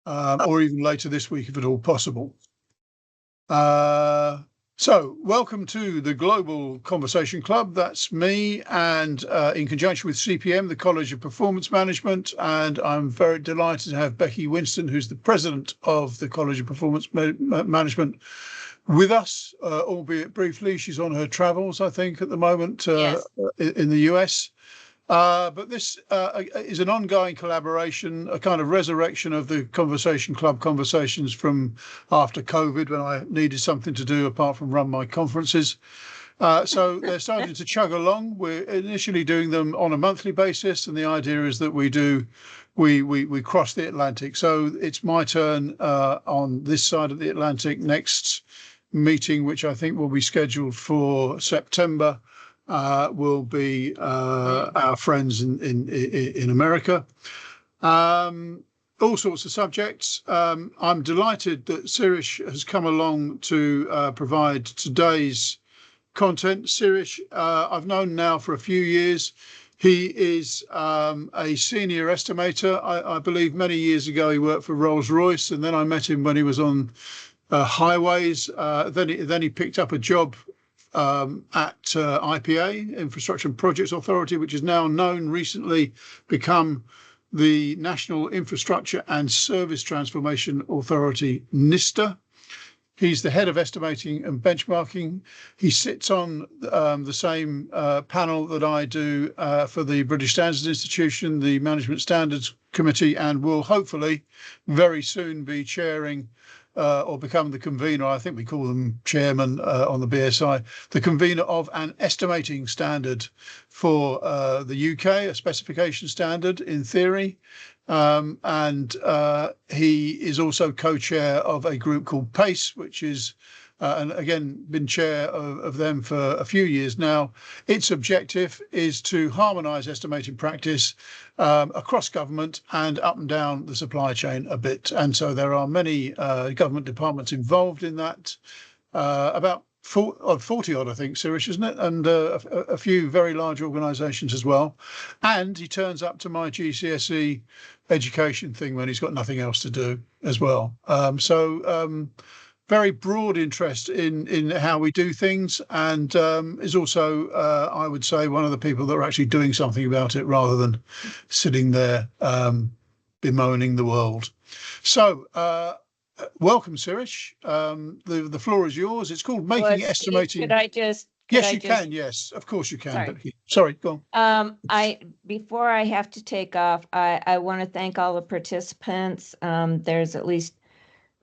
or even later this week if at all possible. So welcome to the Global Conversation Club. That's me, and in conjunction with CPM, the College of Performance Management, and I'm very delighted to have Becky Winston, who's the president of the College of Performance Management, with us, albeit briefly. She's on her travels, I think, at the moment Yes. in the US. But this is an ongoing collaboration, a kind of resurrection of the Conversation Club conversations from after COVID, when I needed something to do apart from run my conferences. So they're starting to chug along. We're initially doing them on a monthly basis, and the idea is that we cross the Atlantic. So it's my turn on this side of the Atlantic. Next meeting, which I think will be scheduled for September, will be our friends in America. All sorts of subjects. I'm delighted that Sirish has come along to provide today's content. Sirish, I've known now for a few years. He is a senior estimator. I believe many years ago he worked for Rolls-Royce, and then I met him when he was on highways. Then he picked up a job at IPA, Infrastructure and Projects Authority, which is now recently become the National Infrastructure and Service Transformation Authority, NISTA. He's the head of estimating and benchmarking. He sits on the same panel that I do for the British Standards Institution, the Management Standards Committee, and will hopefully very soon be chairing or become the convener, I think we call them chairman on the BSi, the convener of an estimating standard for the UK, a specification standard in theory. And he is also co-chair of a group called PACE, which is, and again, been chair of them for a few years now. Its objective is to harmonise estimating practice across government and up and down the supply chain a bit. And so there are many government departments involved in that, about 40 odd, I think, Sirish, isn't it? And a few very large organisations as well. And he turns up to my GCSE education thing when he's got nothing else to do as well. Very broad interest in how we do things, and is also, I would say, one of the people that are actually doing something about it rather than sitting there bemoaning the world. So welcome, Sirish. The floor is yours. It's called Making Estimating. Could I just? Yes, you can. Yes, of course you can. Sorry, go on. Before I have to take off, I want to thank all the participants. There's at least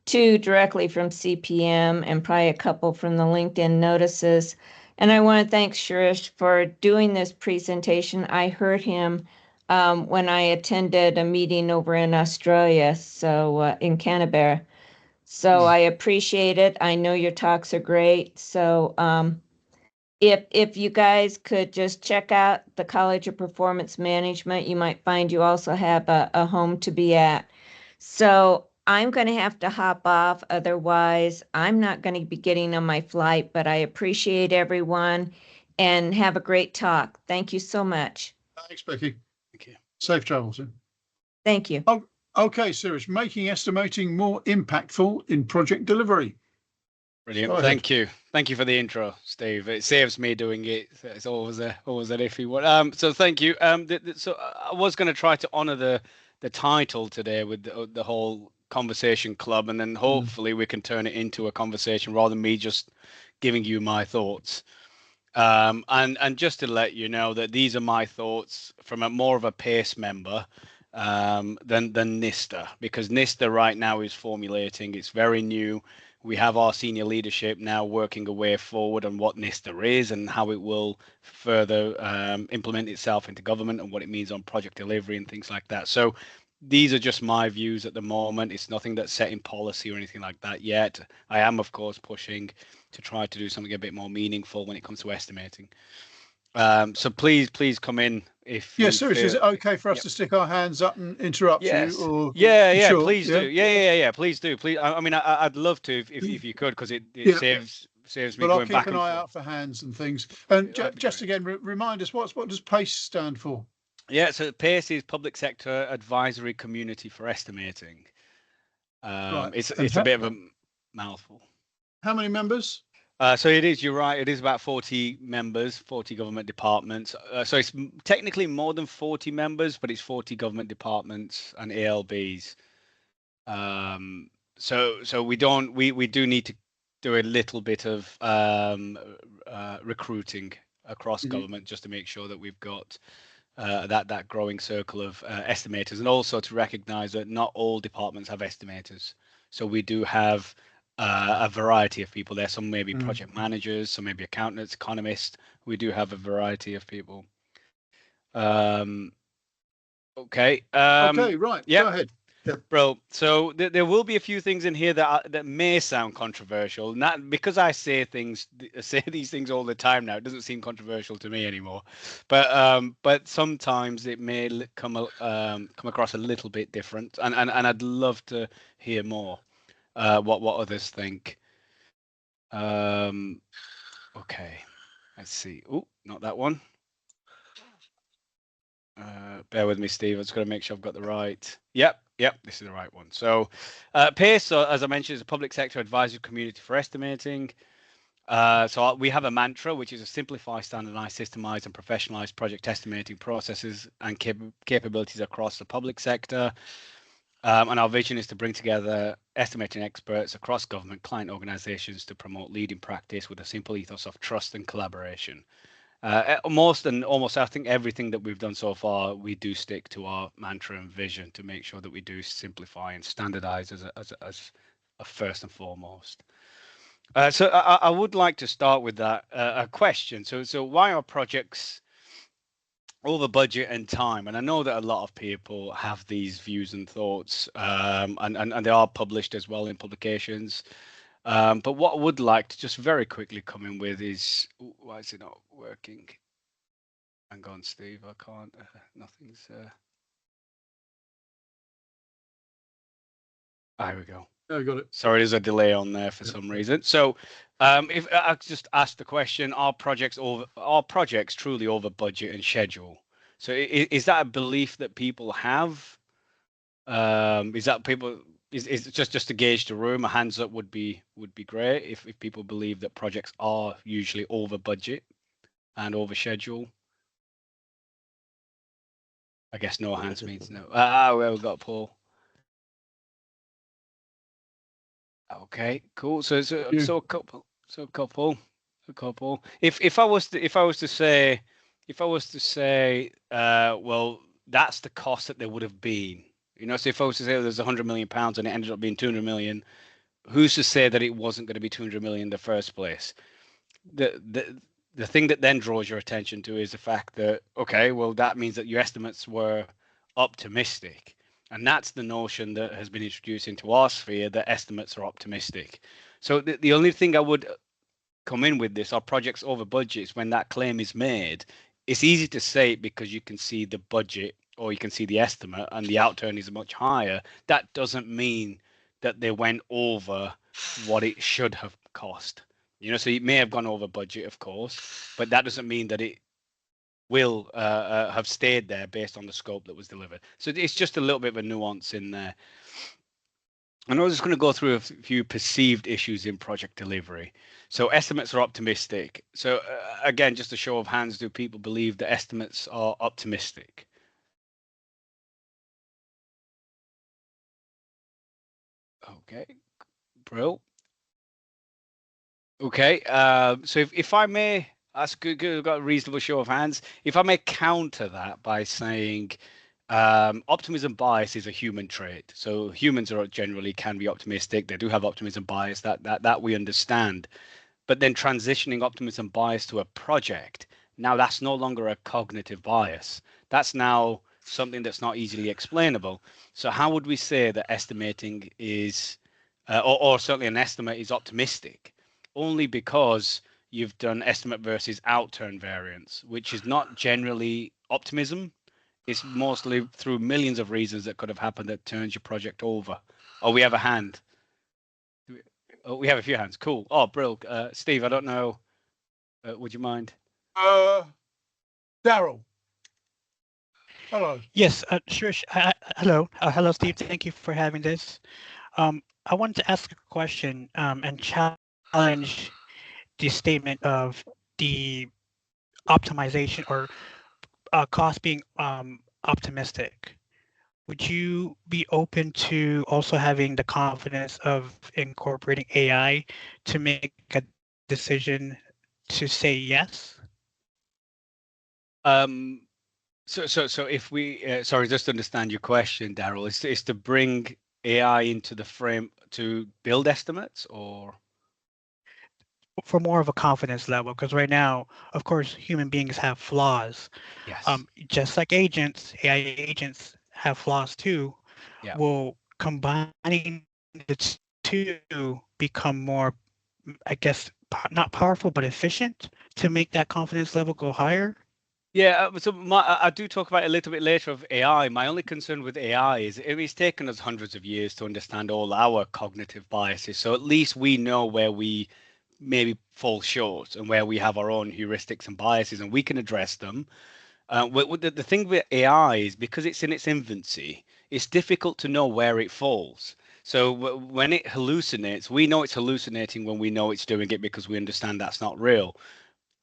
2 directly from CPM and probably a couple from the LinkedIn notices. And I want to thank Sirish for doing this presentation. I heard him when I attended a meeting over in Australia, so in Canberra. So I appreciate it. I know your talks are great. So if you guys could just check out the College of Performance Management, you might find you also have a home to be at. So I'm going to have to hop off. Otherwise, I'm not going to be getting on my flight, but I appreciate everyone and have a great talk. Thank you so much. Thanks, Becky. Thank you. Safe travels. Thank you. Oh, okay, Sirish, making estimating more impactful in project delivery. Brilliant. Thank you. Thank you for the intro, Steve. It saves me doing it. It's always an iffy one. So thank you. So I was going to try to honour the title today with the whole conversation club, and then hopefully we can turn it into a conversation rather than me just giving you my thoughts. And just to let you know that these are my thoughts from more of a PACE member than NISTA, because NISTA right now is formulating. It's very new. We have our senior leadership now working a way forward on what NISTA is and how it will further implement itself into government and what it means on project delivery and things like that. So these are just my views at the moment. It's nothing that's set in policy or anything like that yet. I am, of course, pushing to try to do something a bit more meaningful when it comes to estimating. So please come in if. Yeah, seriously, is it okay for us to stick our hands up and interrupt you? Or yeah, sure? Please do. Yeah, please do. Please. I mean, I'd love to if you could, because it saves me going back and forth. But I'll keep an eye out for hands and things. And just again, remind us, what does PACE stand for? Yeah, so PACE is Public Sector Advisory Community for Estimating. Right. It's a bit of a mouthful. How many members? So it is, you're right, it is about 40 members, 40 government departments. So it's technically more than 40 members, but it's 40 government departments and ALBs. So we do need to do a little bit of recruiting across government just to make sure that we've got that growing circle of estimators, and also to recognize that not all departments have estimators. So we do have a variety of people there. Some may be project managers, some may be accountants, economists. We do have a variety of people. Okay. Okay, right. Yeah. Go ahead. Yeah. Bro, so there will be a few things in here that may sound controversial. Not because I say these things all the time now. It doesn't seem controversial to me anymore. But sometimes it may come across a little bit different, and I'd love to hear more what others think. Okay, let's see. Oh, not that one. Bear with me, Steve. I just got to make sure I've got the right. Yep, this is the right one. So, PACE, as I mentioned, is a public sector advisory community for estimating. So we have a mantra, which is to simplify, standardize, systemize, and professionalize project estimating processes and capabilities across the public sector. And our vision is to bring together estimating experts across government client organizations to promote leading practice with a simple ethos of trust and collaboration. Almost, I think everything that we've done so far, we do stick to our mantra and vision to make sure that we do simplify and standardize as a first and foremost. So I would like to start with that a question. So why are projects over budget and time? And I know that a lot of people have these views and thoughts, and they are published as well in publications. But what I would like to just very quickly come in with is, why is it not working? Hang on, Steve, I can't, nothing's, there we go. Oh, got it. Sorry, there's a delay on there for some reason. So if I just ask the question, are projects truly over budget and schedule? So is that a belief that people have? Is that people, is it just to gauge the room? A hands up would be great if people believe that projects are usually over budget and over schedule. I guess no hands means no. Well, we've got Paul. Okay, cool. So a couple. If I was to say, well, that's the cost that there would have been. You know, so if I was to say there's 100 million pounds and it ended up being 200 million, who's to say that it wasn't going to be 200 million in the first place? The thing that then draws your attention to is the fact that, okay, well, that means that your estimates were optimistic. And that's the notion that has been introduced into our sphere, that estimates are optimistic. So the only thing I would come in with this, are projects over budgets, when that claim is made, it's easy to say it because you can see the budget or you can see the estimate and the outturn is much higher. That doesn't mean that they went over what it should have cost. You know, so it may have gone over budget, of course, but that doesn't mean that it will have stayed there based on the scope that was delivered. So it's just a little bit of a nuance in there. And I was just going to go through a few perceived issues in project delivery. So estimates are optimistic. So again, just a show of hands, do people believe that estimates are optimistic? Okay, Brill. Okay, so if I may, that's good, we've got a reasonable show of hands. If I may counter that by saying optimism bias is a human trait. So humans are generally can be optimistic. They do have optimism bias, that we understand. But then transitioning optimism bias to a project, now that's no longer a cognitive bias. That's now something that's not easily explainable. So how would we say that estimating is, or certainly an estimate is optimistic? Only because you've done estimate versus outturn variance, which is not generally optimism. It's mostly through millions of reasons that could have happened that turns your project over. Oh, we have a hand. Oh, we have a few hands. Cool. Oh, Brill. Steve, I don't know. Would you mind? Daryl. Hello. Yes, Sirish. Hello. Hello, Steve. Thank you for having this. I wanted to ask a question and challenge the statement of the optimization or cost being optimistic. Would you be open to also having the confidence of incorporating AI to make a decision to say yes? Um, so if we, sorry, just to understand your question, Daryl, is to bring AI into the frame to build estimates, or? For more of a confidence level, because right now, of course, human beings have flaws. Yes. Just like agents, AI agents have flaws too. Yeah. Will combining the two become more, I guess, not powerful, but efficient to make that confidence level go higher? Yeah, so I do talk about it a little bit later of AI. My only concern with AI is it's taken us hundreds of years to understand all our cognitive biases. So at least we know where we maybe fall short and where we have our own heuristics and biases, and we can address them. The thing with AI is because it's in its infancy, it's difficult to know where it falls. So when it hallucinates, we know it's hallucinating when we know it's doing it because we understand that's not real.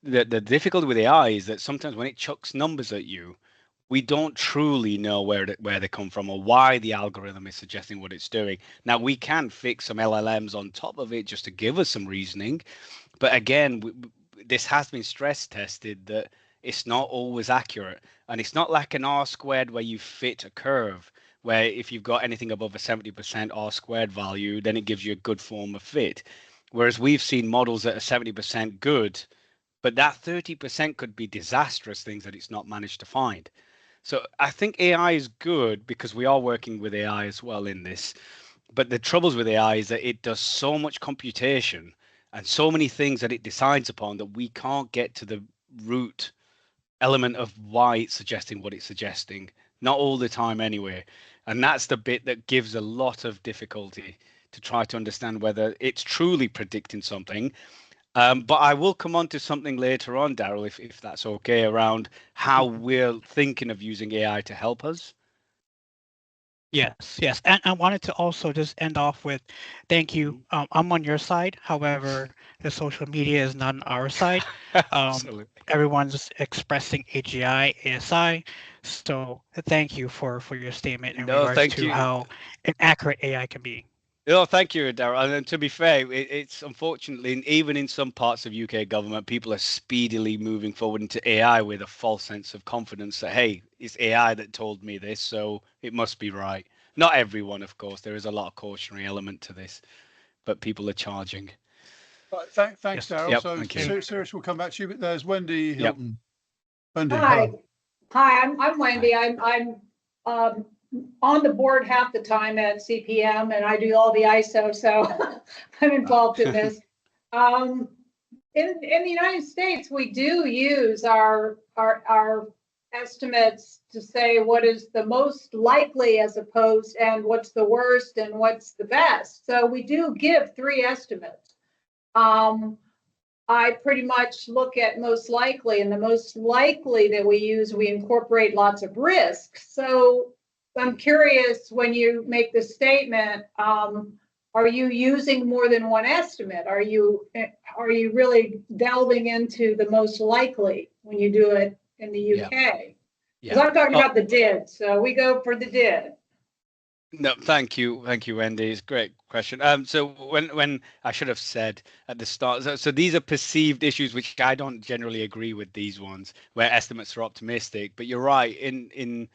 The difficulty with AI is that sometimes when it chucks numbers at you, we don't truly know where they come from or why the algorithm is suggesting what it's doing. Now we can fix some LLMs on top of it just to give us some reasoning, but again, this has been stress tested that it's not always accurate, and it's not like an R squared where you fit a curve. Where if you've got anything above a 70% R squared value, then it gives you a good form of fit. Whereas we've seen models that are 70% good, but that 30% could be disastrous things that it's not managed to find. So I think AI is good because we are working with AI as well in this. But the troubles with AI is that it does so much computation and so many things that it decides upon that we can't get to the root element of why it's suggesting what it's suggesting. Not all the time anyway. And that's the bit that gives a lot of difficulty to try to understand whether it's truly predicting something. But I will come on to something later on, Daryl, if that's okay, around how we're thinking of using AI to help us. Yes, yes. And I wanted to also just end off with thank you. I'm on your side. However, the social media is not on our side. Absolutely. Everyone's expressing AGI, ASI. So thank you for your statement in No, regards thank to you. how inaccurate AI can be. No, thank you, Daryl. And to be fair, it's unfortunately, even in some parts of UK government, people are speedily moving forward into AI with a false sense of confidence that, hey, it's AI that told me this, so it must be right. Not everyone, of course. There is a lot of cautionary element to this, but people are charging. Right, thanks, Yes. Daryl. Yep, So thank you. Sirish will come back to you, but there's Wendy Yep. Hilton. Wendy, Hi, hello. hi. I'm Wendy. I'm on the board half the time at CPM, and I do all the ISO, so I'm involved in this. In the United States, we do use our estimates to say what is the most likely as opposed and what's the worst and what's the best. So we do give three estimates. I pretty much look at most likely, and the most likely that we use, we incorporate lots of risks. So I'm curious, when you make the statement, are you using more than one estimate? Are you really delving into the most likely when you do it in the UK? Because I'm talking about the did, so we go for the did. No, thank you, Wendy. It's a great question. So when I should have said at the start, so these are perceived issues, which I don't generally agree with these ones, where estimates are optimistic. But you're right. In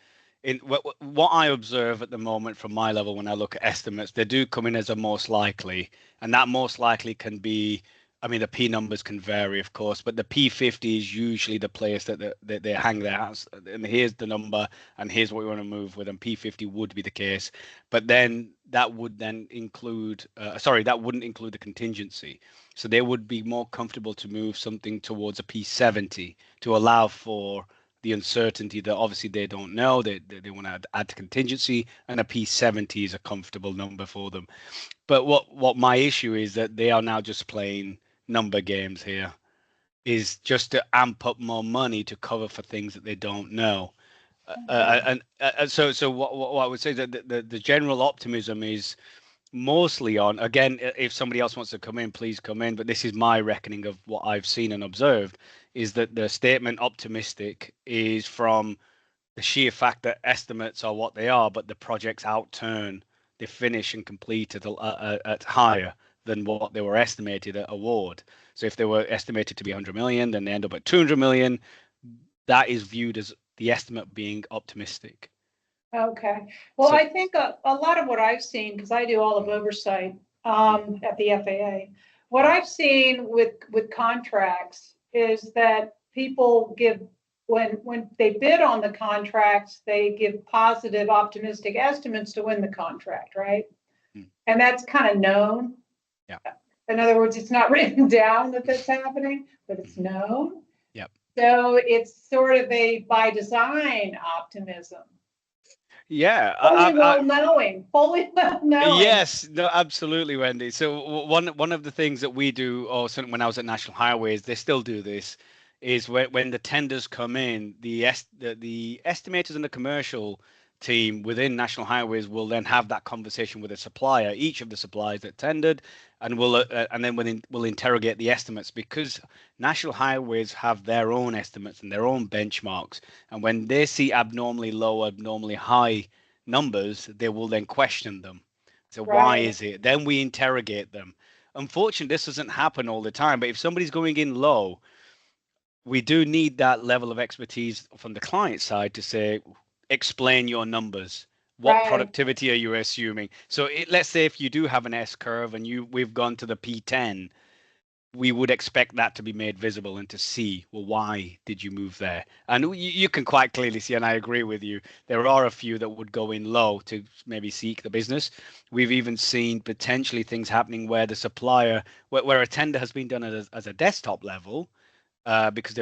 what I observe at the moment from my level, when I look at estimates, they do come in as a most likely, and that most likely can be. I mean, the P numbers can vary, of course, but the P50 is usually the place that they hang their hats. And here's the number, and here's what we want to move with. And P50 would be the case, but then that would then include, that wouldn't include the contingency. So they would be more comfortable to move something towards a P70 to allow for the uncertainty that obviously they don't know. They want to add to contingency, and a P70 is a comfortable number for them. But what my issue is that they are now just playing number games here, is just to amp up more money to cover for things that they don't know. So what I would say that the general optimism is mostly on, again, if somebody else wants to come in, please come in, but this is my reckoning of what I've seen and observed, is that the statement optimistic is from the sheer fact that estimates are what they are, but the projects outturn, they finish and complete at higher than what they were estimated at award. So if they were estimated to be 100 million, then they end up at 200 million. That is viewed as the estimate being optimistic. Okay. Well, So- I think a lot of what I've seen, because I do all of oversight at the FAA, what I've seen with contracts is that people give, when they bid on the contracts, they give positive, optimistic estimates to win the contract, right? And that's kind of known. Yeah. In other words, it's not written down that that's happening, but it's known. Yep. So it's sort of a by design optimism. Yeah, Fully well knowing. Yes, no, absolutely, Wendy. So one of the things that we do, or when I was at National Highways, they still do this, is when the tenders come in, the estimators and the commercial team within National Highways will then have that conversation with a supplier, each of the suppliers that tendered, and we'll interrogate the estimates, because National Highways have their own estimates and their own benchmarks, and when they see abnormally low, abnormally high numbers, they will then question them. So why is it? Then we interrogate them. Unfortunately, this doesn't happen all the time, but if somebody's going in low, we do need that level of expertise from the client side to say, explain your numbers. What productivity are you assuming? So let's say if you do have an S curve and we've gone to the P10, we would expect that to be made visible and to see, well, why did you move there? And you can quite clearly see, and I agree with you, there are a few that would go in low to maybe seek the business. We've even seen potentially things happening where the supplier, where a tender has been done as a desktop level, because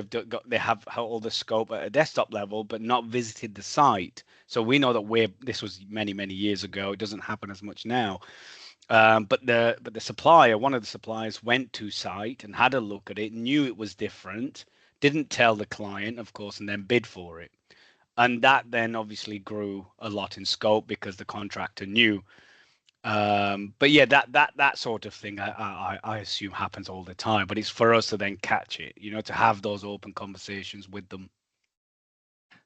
they have all the scope at a desktop level, but not visited the site. So we know that this was many years ago. It doesn't happen as much now. But the supplier, one of the suppliers, went to site and had a look at it, knew it was different, didn't tell the client, of course, and then bid for it. And that then obviously grew a lot in scope because the contractor knew. But yeah, that sort of thing, I assume happens all the time. But it's for us to then catch it, to have those open conversations with them.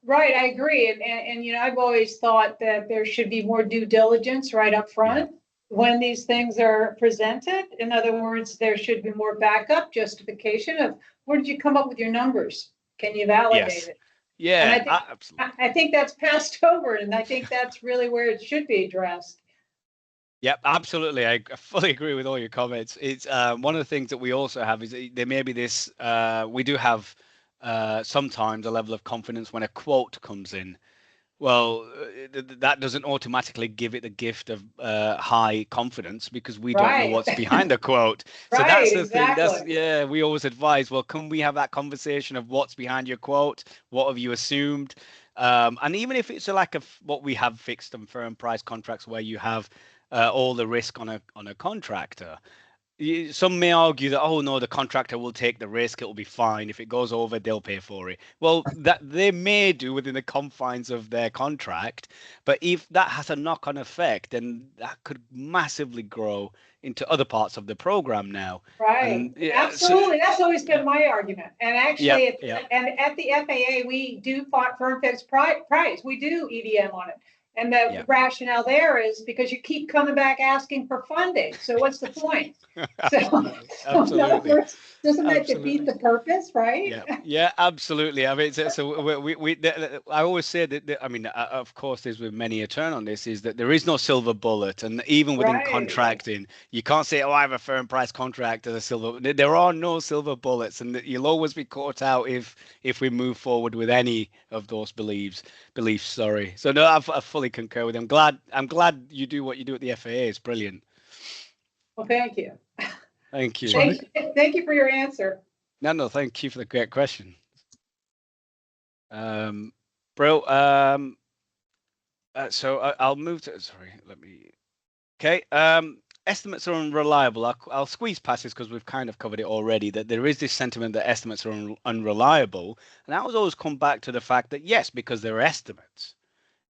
Right, I agree. And I've always thought that there should be more due diligence right up front when these things are presented. In other words, there should be more backup justification of where did you come up with your numbers? Can you validate it? Yeah, and I think that's passed over, and I think that's really where it should be addressed. Yep, absolutely. I fully agree with all your comments. It's one of the things that we also have is there may be this, we do have sometimes a level of confidence when a quote comes in. Well, that doesn't automatically give it the gift of high confidence, because we don't know what's behind the quote. So that's the thing. We always advise, well, can we have that conversation of what's behind your quote? What have you assumed? And even if it's like what we have fixed and firm price contracts where you have all the risk on a contractor. Some may argue that, oh no, the contractor will take the risk, it will be fine. If it goes over, they'll pay for it. Well, that they may do within the confines of their contract, but if that has a knock-on effect, then that could massively grow into other parts of the program now. Right. Absolutely. That's always been my argument. And actually, and at the FAA, we do firm fixed price. We do EDM on it. And the rationale there is because you keep coming back asking for funding. So what's the point? Absolutely. Doesn't that defeat the purpose, right? Yeah, absolutely. I mean, so I always say that, I mean, of course, there's with many a turn on this, is that there is no silver bullet. And even within contracting, you can't say, oh, I have a firm price contract as a silver. There are no silver bullets, and you'll always be caught out if we move forward with any of those beliefs. Sorry. So no, I fully concur with you. I'm glad you do what you do at the FAA. It's brilliant. Well, thank you. Thank you. Thank you for your answer. No, thank you for the great question. Bro, so I'll move to, sorry, okay. Estimates are unreliable. I'll squeeze past this because we've kind of covered it already, that there is this sentiment that estimates are unreliable. And I always come back to the fact that, yes, because they're estimates.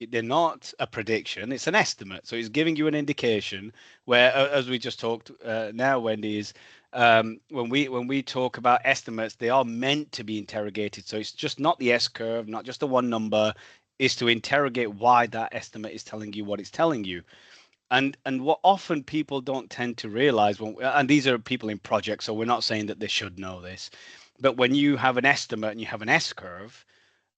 They're not a prediction, it's an estimate. So it's giving you an indication where, as we just talked now, Wendy, is when we talk about estimates, they are meant to be interrogated. So it's just not the S curve, not just the one number, is to interrogate why that estimate is telling you what it's telling you. And what often people don't tend to realize, and these are people in projects, so we're not saying that they should know this, but when you have an estimate and you have an S curve,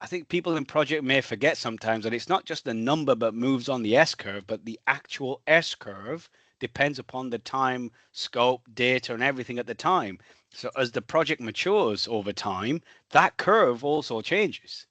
I think people in project may forget sometimes that it's not just the number that moves on the S curve, but the actual S curve depends upon the time, scope, data, and everything at the time. So as the project matures over time, that curve also changes.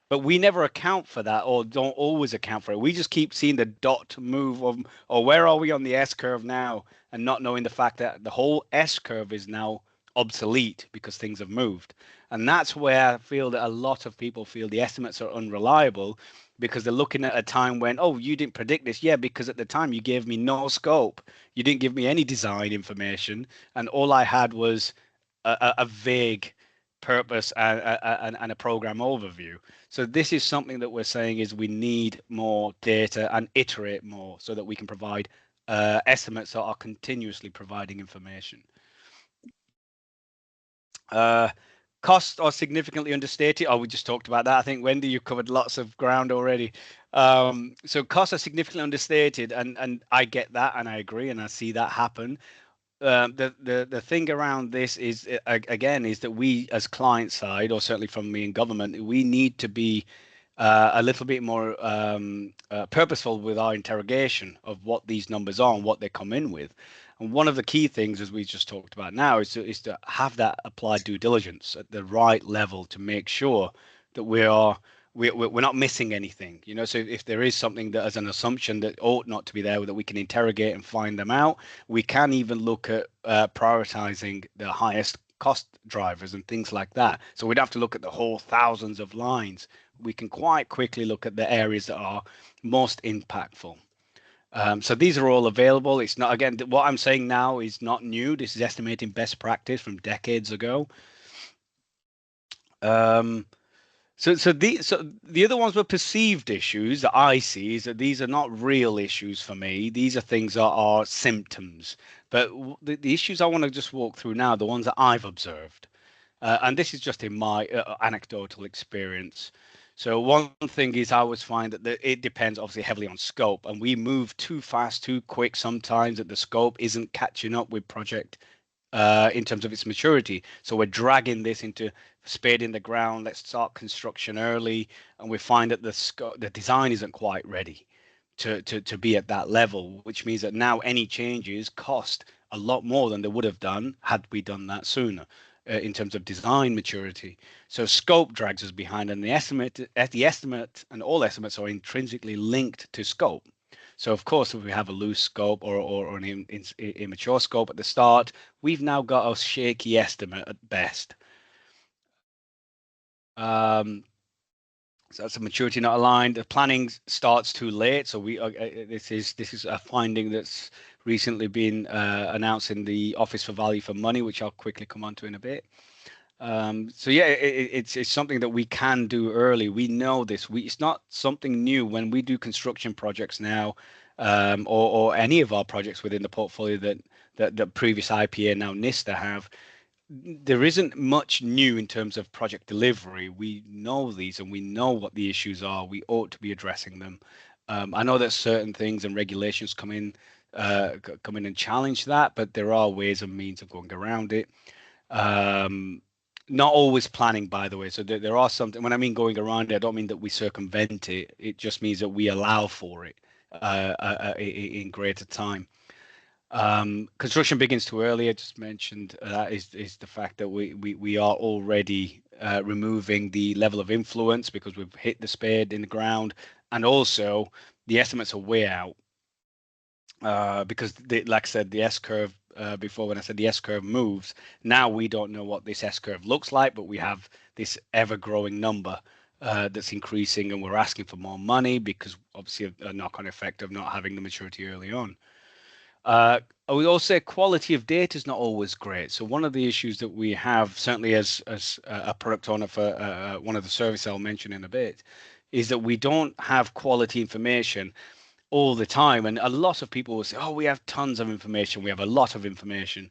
But we never account for that, or don't always account for it. We just keep seeing the dot move of, or where are we on the S curve now, and not knowing the fact that the whole S curve is now obsolete because things have moved. And that's where I feel that a lot of people feel the estimates are unreliable, because they're looking at a time when, oh, you didn't predict this. Yeah, because at the time you gave me no scope. You didn't give me any design information. And all I had was a vague purpose and a program overview. So this is something that we're saying is we need more data and iterate more so that we can provide estimates that are continuously providing information. Costs are significantly understated. Oh, we just talked about that. I think, Wendy, you covered lots of ground already. So costs are significantly understated, and I get that, and I agree, and I see that happen. The thing around this is, again, is that we as client side, or certainly from me in government, we need to be a little bit more purposeful with our interrogation of what these numbers are and what they come in with. And one of the key things, as we just talked about now, is to have that applied due diligence at the right level to make sure that we're not missing anything. So if there is something that as an assumption that ought not to be there, that we can interrogate and find them out. We can even look at prioritizing the highest cost drivers and things like that. So we'd have to look at the whole thousands of lines. We can quite quickly look at the areas that are most impactful. So these are all available. It's not, again, what I'm saying now is not new. This is estimating best practice from decades ago. So the other ones were perceived issues that I see, is that these are not real issues for me. These are things that are symptoms. But the issues I want to just walk through now, the ones that I've observed. And this is just in my anecdotal experience. So one thing is I always find that it depends obviously heavily on scope, and we move too fast, too quick sometimes, that the scope isn't catching up with project in terms of its maturity. So we're dragging this into spade in the ground. Let's start construction early, and we find that the design isn't quite ready to be at that level, which means that now any changes cost a lot more than they would have done had we done that sooner. In terms of design maturity, so scope drags us behind, and the estimate and all estimates are intrinsically linked to scope. So of course, if we have a loose scope or an immature scope at the start, we've now got a shaky estimate at best. So that's a maturity not aligned. The planning starts too late. So this is a finding that's recently been announced in the Office for Value for Money, which I'll quickly come on to in a bit. So yeah, it's something that we can do early. We know this. It's not something new when we do construction projects now, or any of our projects within the portfolio that previous IPA, now NISTA, have. There isn't much new in terms of project delivery. We know these, and we know what the issues are. We ought to be addressing them. I know that certain things and regulations come in and challenge that, but there are ways and means of going around it. Not always planning, by the way. So there are something, when I mean going around it, I don't mean that we circumvent it. It just means that we allow for it in greater time. Construction begins too early. I just mentioned that is the fact that we are already removing the level of influence because we've hit the spade in the ground, and also the estimates are way out because like I said, the S curve before, when I said the S curve moves, now we don't know what this S curve looks like, but we have this ever growing number that's increasing, and we're asking for more money because obviously a knock-on effect of not having the maturity early on. I would also say quality of data is not always great. So one of the issues that we have, certainly as a product owner for one of the services I'll mention in a bit, is that we don't have quality information all the time. And a lot of people will say, oh, we have tons of information. We have a lot of information.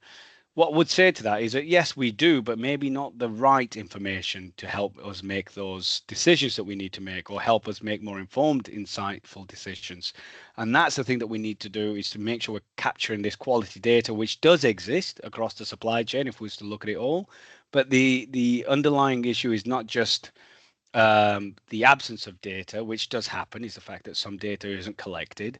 What I would say to that is that yes, we do, but maybe not the right information to help us make those decisions that we need to make, or help us make more informed, insightful decisions. And that's the thing that we need to do, is to make sure we're capturing this quality data, which does exist across the supply chain if we was to look at it all. But the underlying issue is not just the absence of data, which does happen, is the fact that some data isn't collected.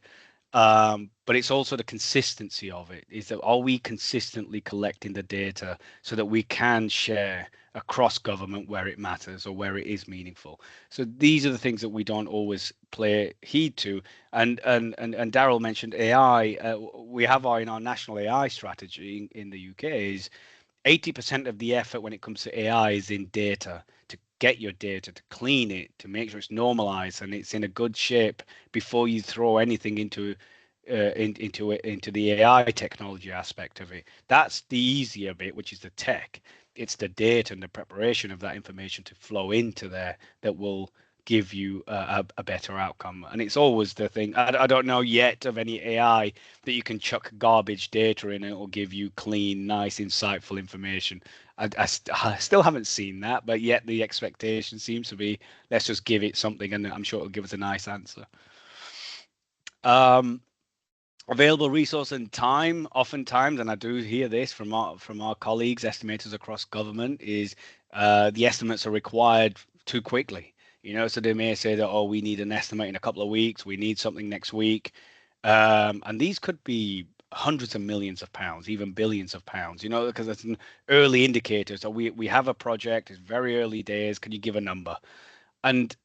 But it's also the consistency of it. Is that, are we consistently collecting the data so that we can share across government where it matters or where it is meaningful? So these are the things that we don't always play heed to. And Daryl mentioned AI. We have in our national AI strategy in the UK is 80% of the effort when it comes to AI is in data, to get your data, to clean it, to make sure it's normalized and it's in a good shape before you throw anything into the AI technology aspect of it. That's the easier bit, which is the tech. It's the data and the preparation of that information to flow into there that will give you a better outcome. And it's always the thing. I don't know yet of any AI that you can chuck garbage data in and it will give you clean, nice, insightful information. I still haven't seen that, but yet the expectation seems to be, let's just give it something and I'm sure it'll give us a nice answer. Available resource and time, oftentimes, and I do hear this from our colleagues, estimators across government, is the estimates are required too quickly. So they may say that, oh, we need an estimate in a couple of weeks, we need something next week. And these could be hundreds of millions of pounds, even billions of pounds, because it's an early indicator. So we have a project, it's very early days, can you give a number? And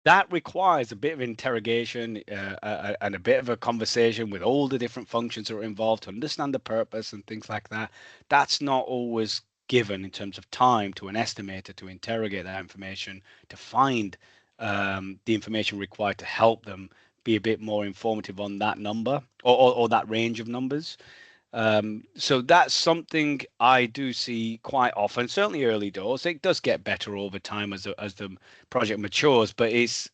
that requires a bit of interrogation and a bit of a conversation with all the different functions that are involved to understand the purpose and things like that. That's not always given in terms of time to an estimator to interrogate that information, to find the information required to help them be a bit more informative on that number or that range of numbers. So that's something I do see quite often, certainly early doors. It does get better over time as the project matures, but it's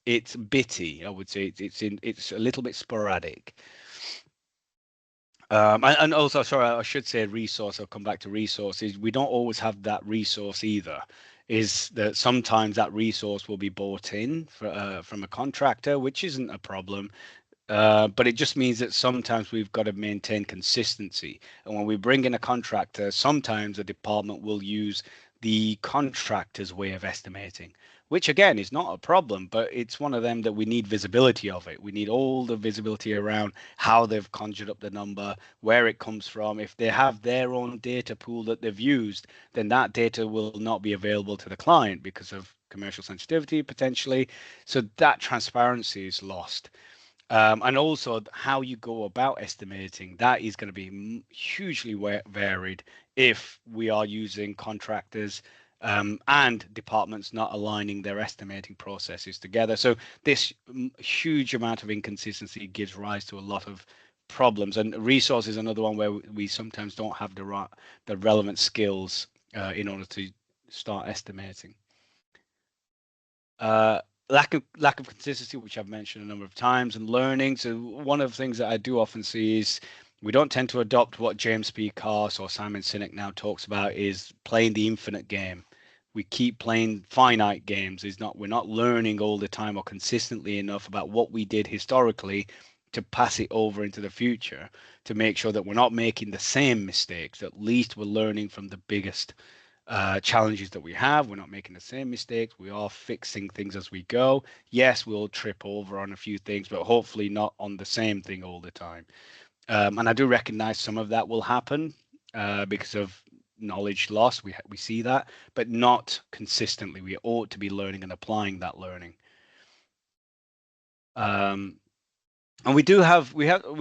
bitty, I would say. It's a little bit sporadic. And also, sorry, I should say resource. I'll come back to resources. We don't always have that resource either. Is that sometimes that resource will be bought in from a contractor, which isn't a problem. But it just means that sometimes we've got to maintain consistency. And when we bring in a contractor, sometimes the department will use the contractor's way of estimating, which again is not a problem, but it's one of them that we need visibility of it. We need all the visibility around how they've conjured up the number, where it comes from. If they have their own data pool that they've used, then that data will not be available to the client because of commercial sensitivity potentially. So that transparency is lost. And also how you go about estimating, that is going to be hugely varied if we are using contractors and departments not aligning their estimating processes together. So this huge amount of inconsistency gives rise to a lot of problems. And resource is another one where we sometimes don't have the relevant skills in order to start estimating. Lack of consistency, which I've mentioned a number of times, and learning. So one of the things that I do often see is we don't tend to adopt what James P. Carse or Simon Sinek now talks about, is playing the infinite game. We keep playing finite games. We're not learning all the time or consistently enough about what we did historically to pass it over into the future, to make sure that we're not making the same mistakes. At least we're learning from the biggest challenges that we have. We're not making the same mistakes. We are fixing things as we go. Yes, we'll trip over on a few things, but hopefully not on the same thing all the time. And I do recognize some of that will happen because of knowledge loss. We see that, but not consistently. We ought to be learning and applying that learning. And we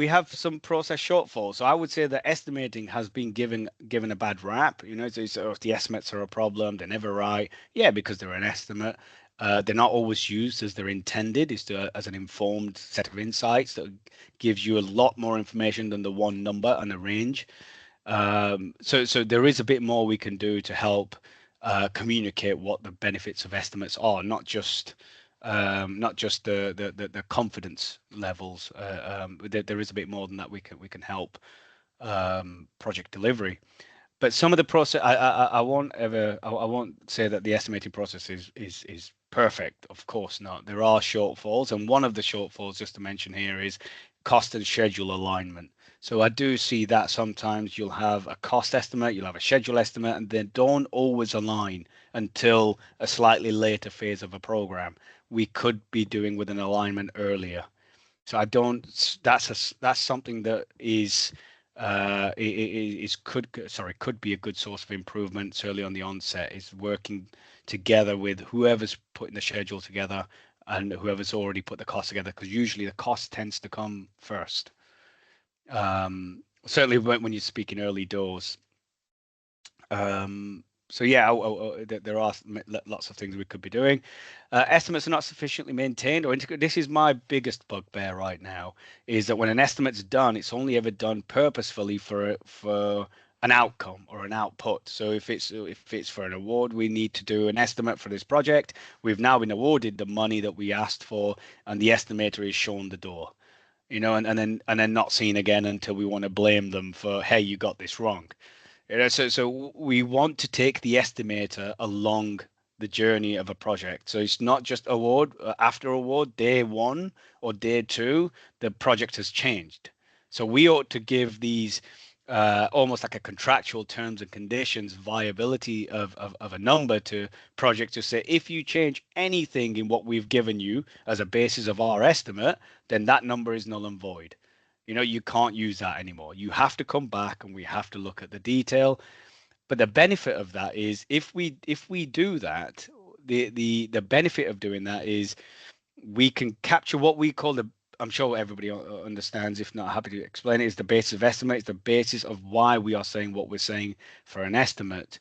have some process shortfalls. So I would say that estimating has been given a bad rap. So if the estimates are a problem, they're never right. Yeah, because they're an estimate. They're not always used as they're intended, as an informed set of insights that gives you a lot more information than the one number and a range. So there is a bit more we can do to help communicate what the benefits of estimates are, not just not just the confidence levels. There is a bit more than that we can help project delivery. But some of the process, I won't say that the estimating process is perfect. Of course not. There are shortfalls, and one of the shortfalls, just to mention here, is cost and schedule alignment. So I do see that sometimes you'll have a cost estimate, you'll have a schedule estimate, and they don't always align until a slightly later phase of a program. We could be doing with an alignment earlier. So I don't. That's something that could be a good source of improvement early on the onset, is working together with whoever's putting the schedule together and whoever's already put the cost together, because usually the cost tends to come first. Certainly when you're speaking early doors. So yeah, there are lots of things we could be doing. Estimates are not sufficiently maintained or integrated. This is my biggest bugbear right now, is that when an estimate's done, it's only ever done purposefully for an outcome or an output. So if it's for an award, we need to do an estimate for this project. We've now been awarded the money that we asked for, and the estimator is shown the door. And then not seen again until we want to blame them for, hey, you got this wrong. So we want to take the estimator along the journey of a project. So it's not just award after award, day one or day two, the project has changed. So we ought to give these almost like a contractual terms and conditions viability of a number to projects to say, if you change anything in what we've given you as a basis of our estimate, then that number is null and void. You can't use that anymore. You have to come back and we have to look at the detail. But the benefit of that is if we do that, the benefit of doing that is we can capture what we call I'm sure everybody understands, if not happy to explain it, is the basis of estimate. It's the basis of why we are saying what we're saying for an estimate.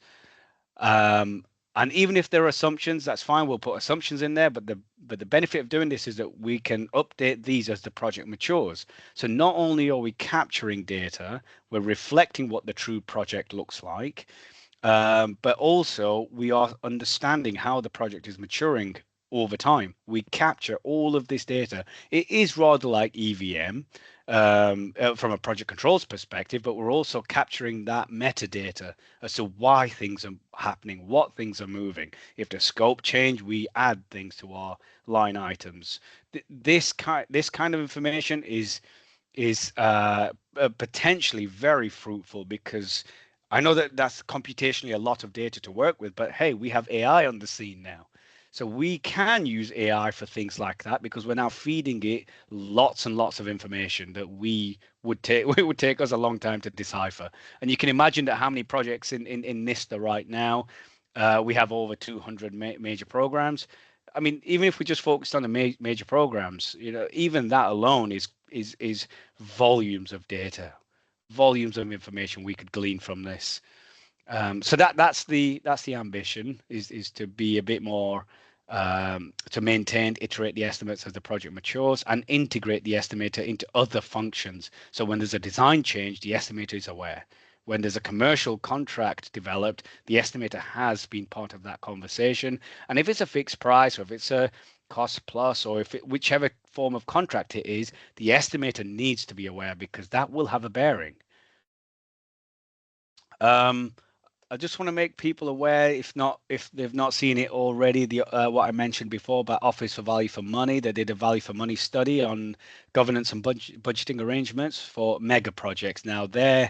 And even if there are assumptions, that's fine. We'll put assumptions in there, but the benefit of doing this is that we can update these as the project matures. So not only are we capturing data, we're reflecting what the true project looks like, but also we are understanding how the project is maturing over time. We capture all of this data. It is rather like EVM from a project controls perspective, but we're also capturing that metadata as to why things are happening, what things are moving. If the scope change, we add things to our line items. This kind of information is potentially very fruitful, because I know that that's computationally a lot of data to work with, but hey, we have AI on the scene now. So we can use AI for things like that, because we're now feeding it lots and lots of information that it would take us a long time to decipher. And you can imagine that how many projects in NISTA right now, we have over 200 major programs. I mean, even if we just focused on the major programs, even that alone is volumes of data, volumes of information we could glean from this. So that's the ambition, is to be a bit more to maintain, iterate the estimates as the project matures, and integrate the estimator into other functions. So when there's a design change, the estimator is aware. When there's a commercial contract developed, the estimator has been part of that conversation. And if it's a fixed price, or if it's a cost plus, or whichever form of contract it is, the estimator needs to be aware, because that will have a bearing. I just want to make people aware, if they've not seen it already, what I mentioned before about Office for Value for Money. They did a value for money study on governance and budgeting arrangements for mega projects. Now their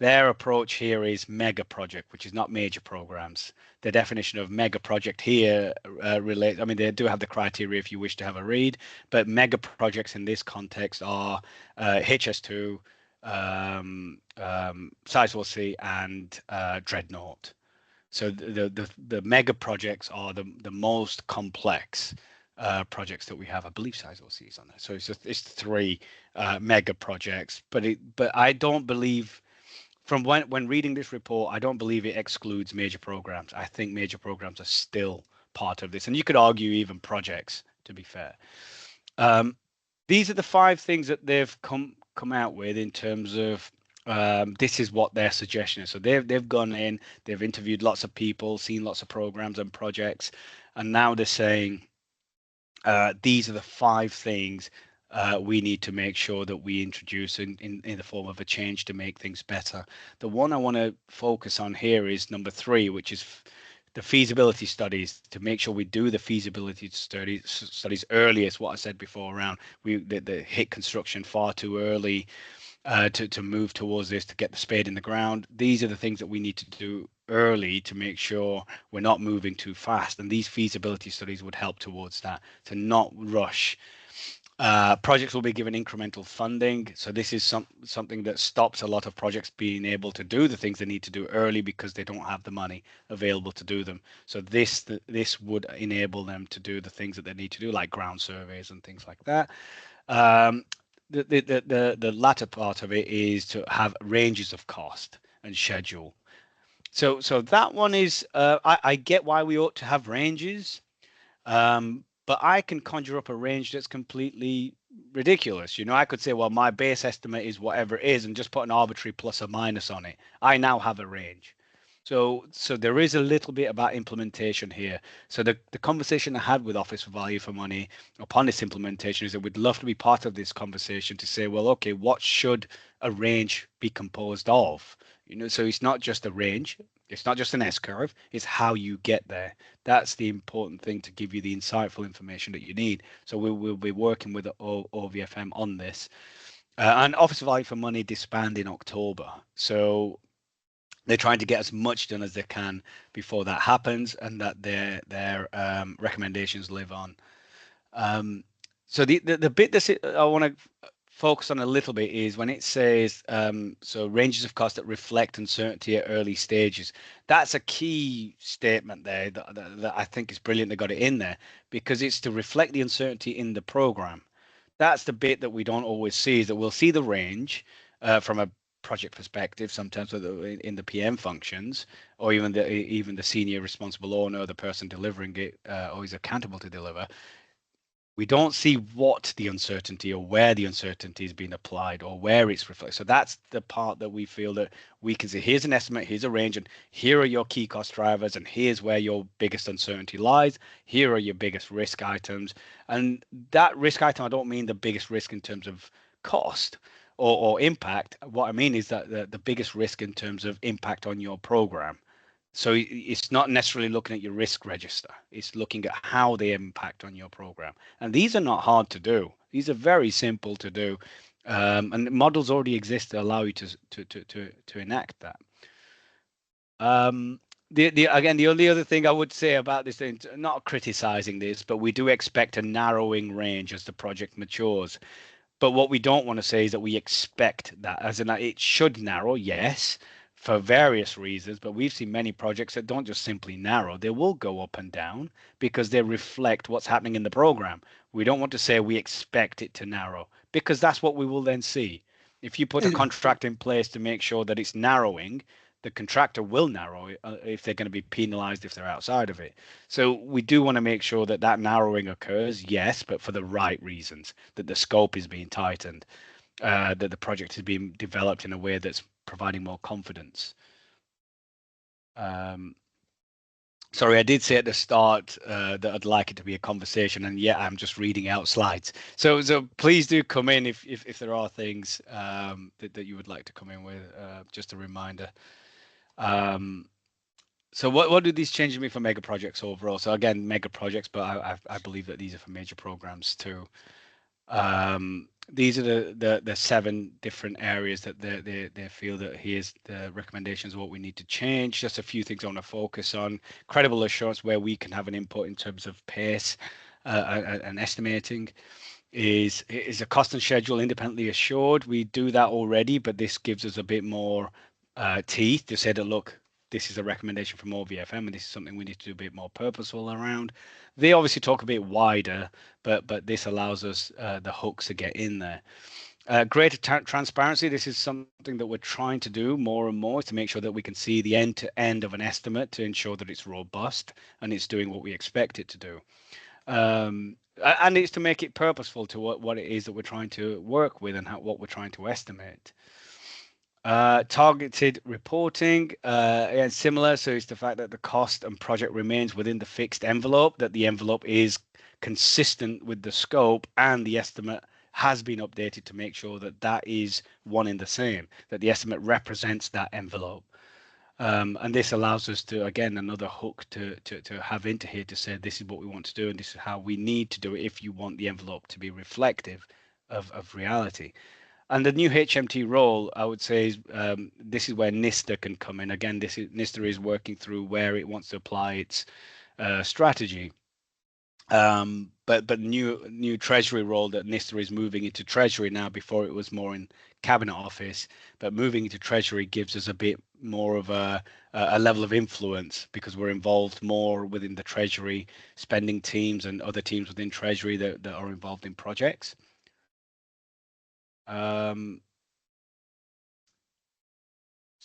approach here is mega project, which is not major programs. The definition of mega project here relates. I mean, they do have the criteria if you wish to have a read, but mega projects in this context are HS2. Sizewell C and Dreadnought. So the mega projects are the most complex projects that we have. I believe Sizewell C is on there. So it's 3 mega projects, but I don't believe, from when reading this report, I don't believe it excludes major programs. I think major programs are still part of this, and you could argue even projects, to be fair. These are the 5 things that they've come out with in terms of this is what their suggestion is. So they've gone in, they've interviewed lots of people, seen lots of programs and projects, and now they're saying these are the 5 things we need to make sure that we introduce in the form of a change to make things better. The one I want to focus on here is number 3, which is the feasibility studies, to make sure we do the feasibility studies early, is what I said before, around the hit construction far too early, to move towards this, to get the spade in the ground. These are the things that we need to do early to make sure we're not moving too fast. And these feasibility studies would help towards that, to not rush. Projects will be given incremental funding. So this is something that stops a lot of projects being able to do the things they need to do early because they don't have the money available to do them. So this would enable them to do the things that they need to do, like ground surveys and things like that. The latter part of it is to have ranges of cost and schedule. So that one is, I get why we ought to have ranges, but I can conjure up a range that's completely ridiculous. You know, I could say, well, my base estimate is whatever it is, and just put an arbitrary plus or minus on it. I now have a range. So there is a little bit about implementation here. So the conversation I had with Office for Value for Money upon this implementation is that we'd love to be part of this conversation to say, well, okay, what should a range be composed of? You know, so it's not just a range, it's not just an S-curve, it's how you get there. That's the important thing, to give you the insightful information that you need. So we'll be working with OVFM on this. And Office for Value for Money disband in October. So they're trying to get as much done as they can before that happens, and that their recommendations live on. So the bit that I want to focus on a little bit is when it says so ranges of cost that reflect uncertainty at early stages. That's a key statement there that I think is brilliant. They got it in there because it's to reflect the uncertainty in the program. That's the bit that we don't always see, is that we'll see the range from a project perspective, sometimes in the PM functions, or even the senior responsible owner, the person delivering it, or is accountable to deliver. We don't see what the uncertainty or where the uncertainty is being applied or where it's reflected. So that's the part that we feel that we can say, here's an estimate, here's a range, and here are your key cost drivers, and here's where your biggest uncertainty lies. Here are your biggest risk items. And that risk item, I don't mean the biggest risk in terms of cost or impact. What I mean is that the biggest risk in terms of impact on your program. So it's not necessarily looking at your risk register. It's looking at how they impact on your program. And these are not hard to do. These are very simple to do. And models already exist to allow you to enact that. Again, the only other thing I would say about this thing, not criticizing this, but we do expect a narrowing range as the project matures. But what we don't want to say is that we expect that, as in it should narrow, yes, for various reasons. But we've seen many projects that don't just simply narrow. They will go up and down because they reflect what's happening in the program. We don't want to say we expect it to narrow, because that's what we will then see. If you put a contract in place to make sure that it's narrowing, the contractor will narrow it if they're going to be penalized if they're outside of it. So we do want to make sure that that narrowing occurs, yes, but for the right reasons, that the scope is being tightened, that the project is being developed in a way that's providing more confidence. Sorry, I did say at the start that I'd like it to be a conversation, and yeah, I'm just reading out slides. So please do come in if there are things that you would like to come in with. Just a reminder. So what do these changes mean for mega projects overall? So again, mega projects, but I believe that these are for major programs too. These are the 7 different areas that they feel that here's the recommendations of what we need to change. Just a few things I want to focus on. Credible assurance, where we can have an input in terms of pace and estimating. Is a cost and schedule independently assured? We do that already, but this gives us a bit more teeth to say that, look, this is a recommendation from OVFM, and this is something we need to do a bit more purposeful around. They obviously talk a bit wider, but this allows us the hooks to get in there. Greater transparency. This is something that we're trying to do more and more, to make sure that we can see the end to end of an estimate, to ensure that it's robust and it's doing what we expect it to do. And it's to make it purposeful to what it is that we're trying to work with and what we're trying to estimate. Targeted reporting, and similar. So it's the fact that the cost and project remains within the fixed envelope, that the envelope is consistent with the scope, and the estimate has been updated to make sure that that is one in the same, that the estimate represents that envelope. And this allows us to, again, another hook to have into here to say this is what we want to do and this is how we need to do it if you want the envelope to be reflective of reality. And the new HMT role, I would say, is this is where NISTA can come in. Again, NISTA is working through where it wants to apply its strategy. But new Treasury role that NISTA is moving into Treasury now. Before it was more in Cabinet Office, but moving into Treasury gives us a bit more of a level of influence because we're involved more within the Treasury spending teams and other teams within Treasury that are involved in projects. So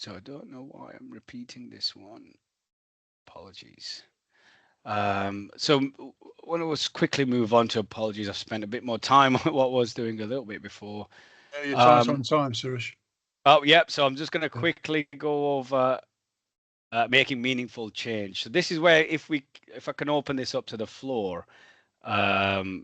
I don't know why I'm repeating this one. Apologies. So when I was quickly move on to apologies, I've spent a bit more time on what I was doing a little bit before. Yeah, your time's on time, Sirish. Oh, yep. So I'm just going to quickly go over making meaningful change. So this is where if I can open this up to the floor,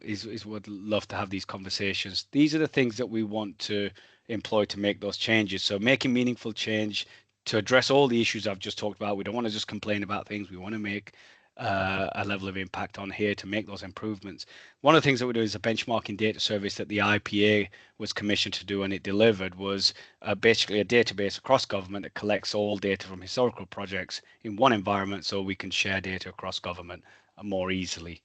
is would love to have these conversations. These are the things that we want to employ to make those changes. So making meaningful change to address all the issues I've just talked about. We don't want to just complain about things. We want to make a level of impact on here to make those improvements. One of the things that we do is a benchmarking data service that the IPA was commissioned to do, and it delivered was basically a database across government that collects all data from historical projects in one environment so we can share data across government more easily.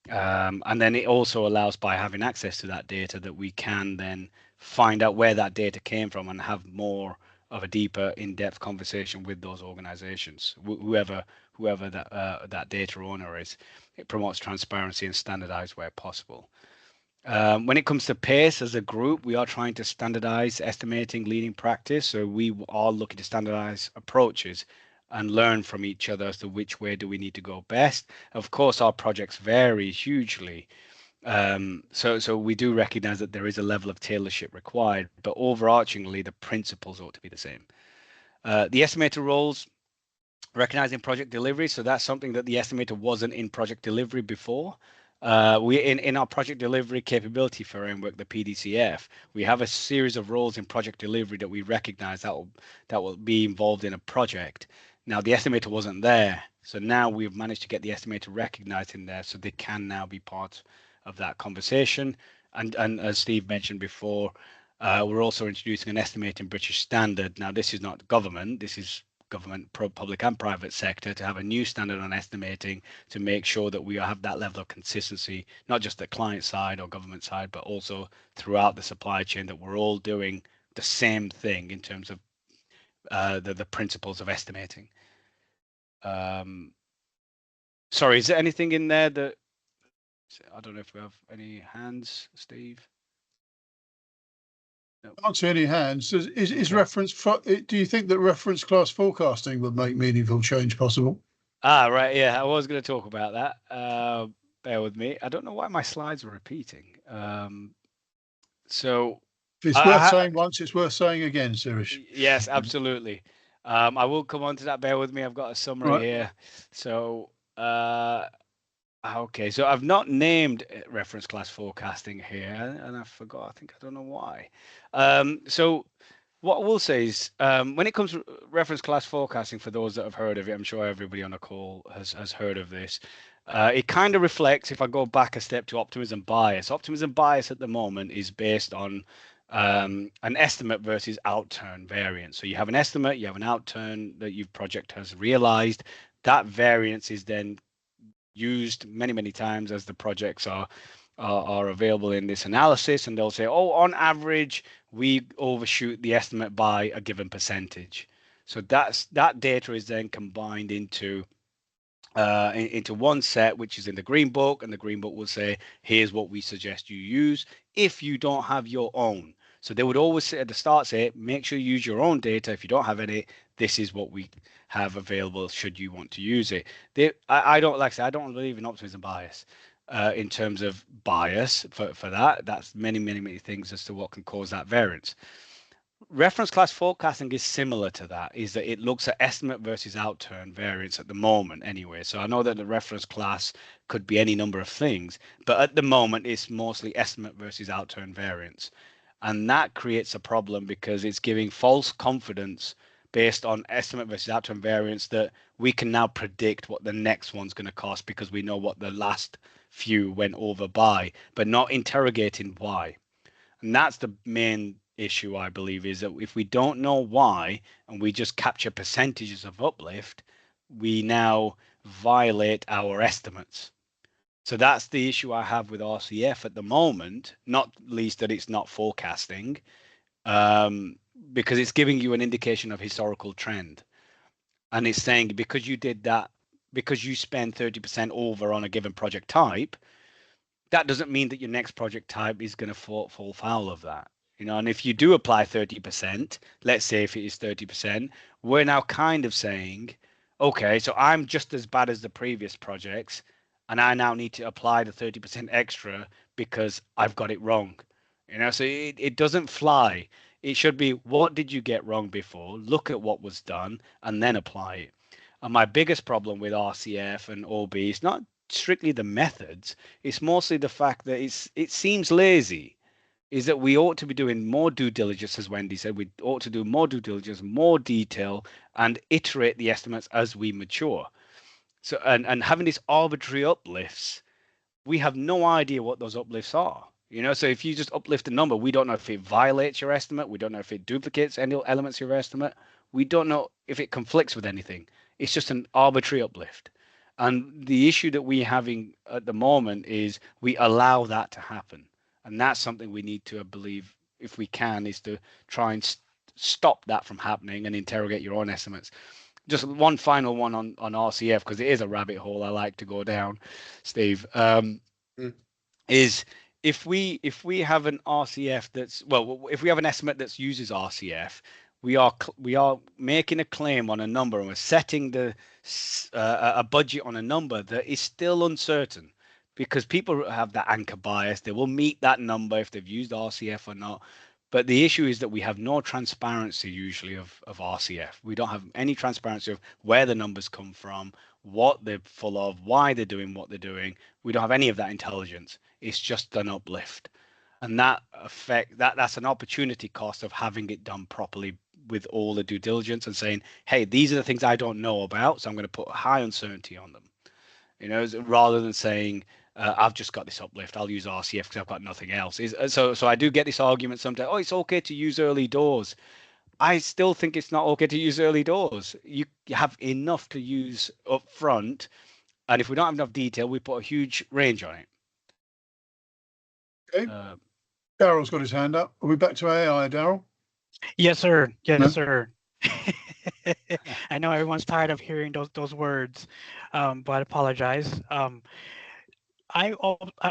And then it also allows, by having access to that data, that we can then find out where that data came from and have more of a deeper, in-depth conversation with those organizations, whoever that data owner is. It promotes transparency and standardize where possible. When it comes to PACE as a group, we are trying to standardize estimating leading practice. So we are looking to standardize approaches and learn from each other as to which way do we need to go best. Of course, our projects vary hugely. So we do recognize that there is a level of tailorship required, but overarchingly, the principles ought to be the same. The estimator roles, recognizing project delivery. So that's something that the estimator wasn't in project delivery before. We in our project delivery capability framework, the PDCF, we have a series of roles in project delivery that we recognize that will be involved in a project. Now the estimator wasn't there, so now we've managed to get the estimator recognized in there, so they can now be part of that conversation. And as Steve mentioned before, we're also introducing an estimating British standard. Now this is not government, this is government, public and private sector, to have a new standard on estimating to make sure that we have that level of consistency, not just the client side or government side, but also throughout the supply chain, that we're all doing the same thing in terms of the principles of estimating. Sorry, is there anything in there that, I don't know if we have any hands, Steve? No. I can't see any hands. Is Okay. reference? Do you think that reference class forecasting would make meaningful change possible? Right. Yeah, I was going to talk about that. Bear with me. I don't know why my slides are repeating. So if it's worth saying once, it's worth saying again, Sirish. Yes, absolutely. I will come on to that. Bear with me. I've got a summary here. So, okay. So I've not named reference class forecasting here, and I forgot. I don't know why. So what I will say is, when it comes to reference class forecasting, for those that have heard of it, I'm sure everybody on the call has heard of this. It kind of reflects, if I go back a step, to optimism bias. Optimism bias at the moment is based on an estimate versus outturn variance. So you have an estimate, you have an outturn that your project has realized. That variance is then used many times as the projects are available in this analysis, and they'll say, oh, on average we overshoot the estimate by a given percentage. So that data is then combined into one set, which is in the green book, and the green book will say, here's what we suggest you use if you don't have your own. So they would always say at the start, say, make sure you use your own data. If you don't have any, this is what we have available should you want to use it. I don't, like I said, I don't believe in optimism bias in terms of bias for that. That's many things as to what can cause that variance. reference class forecasting is similar to that, is that it looks at estimate versus outturn variance at the moment anyway. So I know that the reference class could be any number of things, but at the moment it's mostly estimate versus outturn variance. And that creates a problem because it's giving false confidence based on estimate versus outturn variance that we can now predict what the next one's going to cost because we know what the last few went over by, but not interrogating why. And that's the main issue, I believe, is that if we don't know why and we just capture percentages of uplift, we now violate our estimates. So that's the issue I have with RCF at the moment, not least that it's not forecasting, because it's giving you an indication of historical trend. And it's saying because you did that, because you spend 30% over on a given project type, that doesn't mean that your next project type is going to fall foul of that. And if you do apply 30%, let's say if it is 30%, we're now kind of saying, okay, so I'm just as bad as the previous projects, and I now need to apply the 30% extra because I've got it wrong. So it doesn't fly. It should be, what did you get wrong before? Look at what was done and then apply it. And my biggest problem with RCF and OB is not strictly the methods, it's mostly the fact that it seems lazy, is that we ought to be doing more due diligence, as Wendy said. We ought to do more due diligence, more detail, and iterate the estimates as we mature. So and having these arbitrary uplifts, we have no idea what those uplifts are. So if you just uplift a number, we don't know if it violates your estimate, we don't know if it duplicates any elements of your estimate, we don't know if it conflicts with anything. It's just an arbitrary uplift. And the issue that we're having at the moment is we allow that to happen. And that's something we need to, I believe, if we can, is to try and stop that from happening and interrogate your own estimates. Just one final one on RCF, because it is a rabbit hole I like to go down, Steve, is if we have an RCF that's, well, if we have an estimate that uses RCF, we are making a claim on a number and we're setting a budget on a number that is still uncertain, because people have that anchor bias. They will meet that number if they've used RCF or not. But the issue is that we have no transparency usually of RCF. We don't have any transparency of where the numbers come from, what they're full of, why they're doing what they're doing. We don't have any of that intelligence. It's just an uplift. And that's an opportunity cost of having it done properly with all the due diligence and saying, hey, these are the things I don't know about, so I'm going to put high uncertainty on them. Rather than saying, I've just got this uplift, I'll use RCF because I've got nothing else. So I do get this argument sometimes, it's okay to use early doors. I still think it's not okay to use early doors. You have enough to use up front, and if we don't have enough detail, we put a huge range on it. Okay. Daryl's got his hand up. Are we back to AI, Daryl? Yes, sir. Yes, no? Sir. I know everyone's tired of hearing those words, but I apologize. I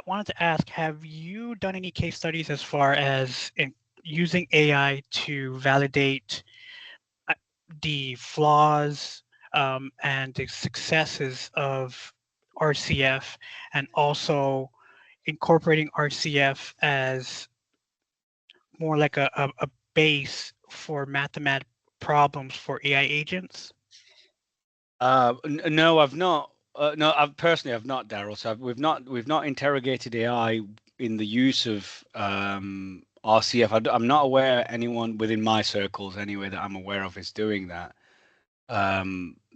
wanted to ask, have you done any case studies as far as using AI to validate the flaws and the successes of RCF, and also incorporating RCF as more like a base for mathematical problems for AI agents? No, I've not. No, I've not, Daryl. So we've not interrogated AI in the use of RCF. I'm not aware anyone within my circles anyway that I'm aware of is doing that.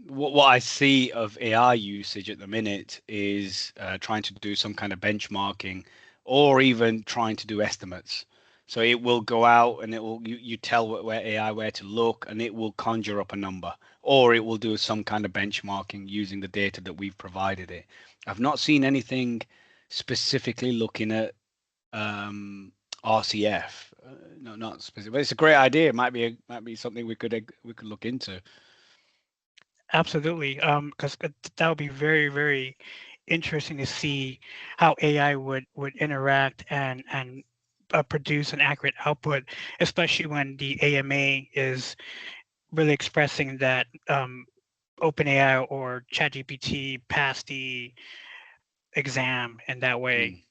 What I see of AI usage at the minute is trying to do some kind of benchmarking, or even trying to do estimates. So it will go out and it will you tell where to look, and it will conjure up a number, or it will do some kind of benchmarking using the data that we've provided it. I've not seen anything specifically looking at RCF. No, not specific. But it's a great idea. It might be something we could look into. Absolutely, because that would be very, very interesting to see how AI would interact and produce an accurate output, especially when the AMA is really expressing that OpenAI or ChatGPT passed the exam in that way.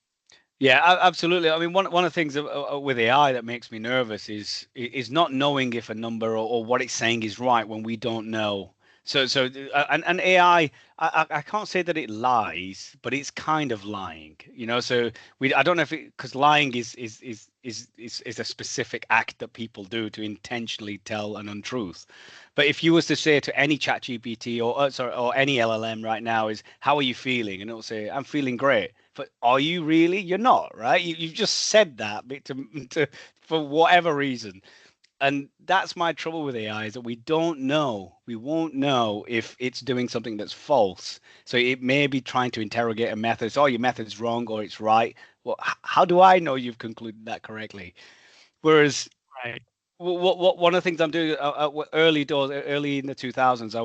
Yeah, absolutely. I mean, one of the things with AI that makes me nervous is not knowing if a number or what it's saying is right when we don't know. And AI, I can't say that it lies, but it's kind of lying, you know. So I don't know if it, because lying is a specific act that people do to intentionally tell an untruth. But if you was to say to any chat GPT or any LLM right now is, how are you feeling? And it'll say, I'm feeling great. But are you really? You're not, right? You've just said that for whatever reason. And that's my trouble with AI is that we don't know. We won't know if it's doing something that's false. So it may be trying to interrogate a method. So, oh, your method's wrong or it's right. Well, how do I know you've concluded that correctly? Whereas Right. what one of the things I'm doing early in the 2000s, I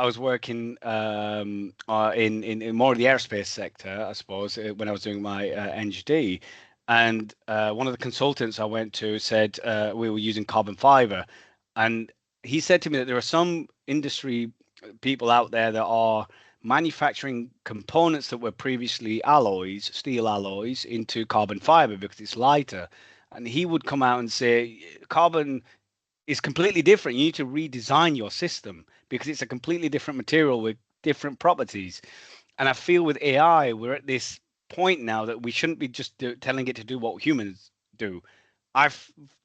was working in more of the aerospace sector, I suppose, when I was doing my NGD. And one of the consultants I went to said we were using carbon fiber. And he said to me that there are some industry people out there that are manufacturing components that were previously alloys, steel alloys, into carbon fiber because it's lighter. And he would come out and say, carbon is completely different. You need to redesign your system because it's a completely different material with different properties. And I feel with AI, we're at this point now that we shouldn't be just telling it to do what humans do.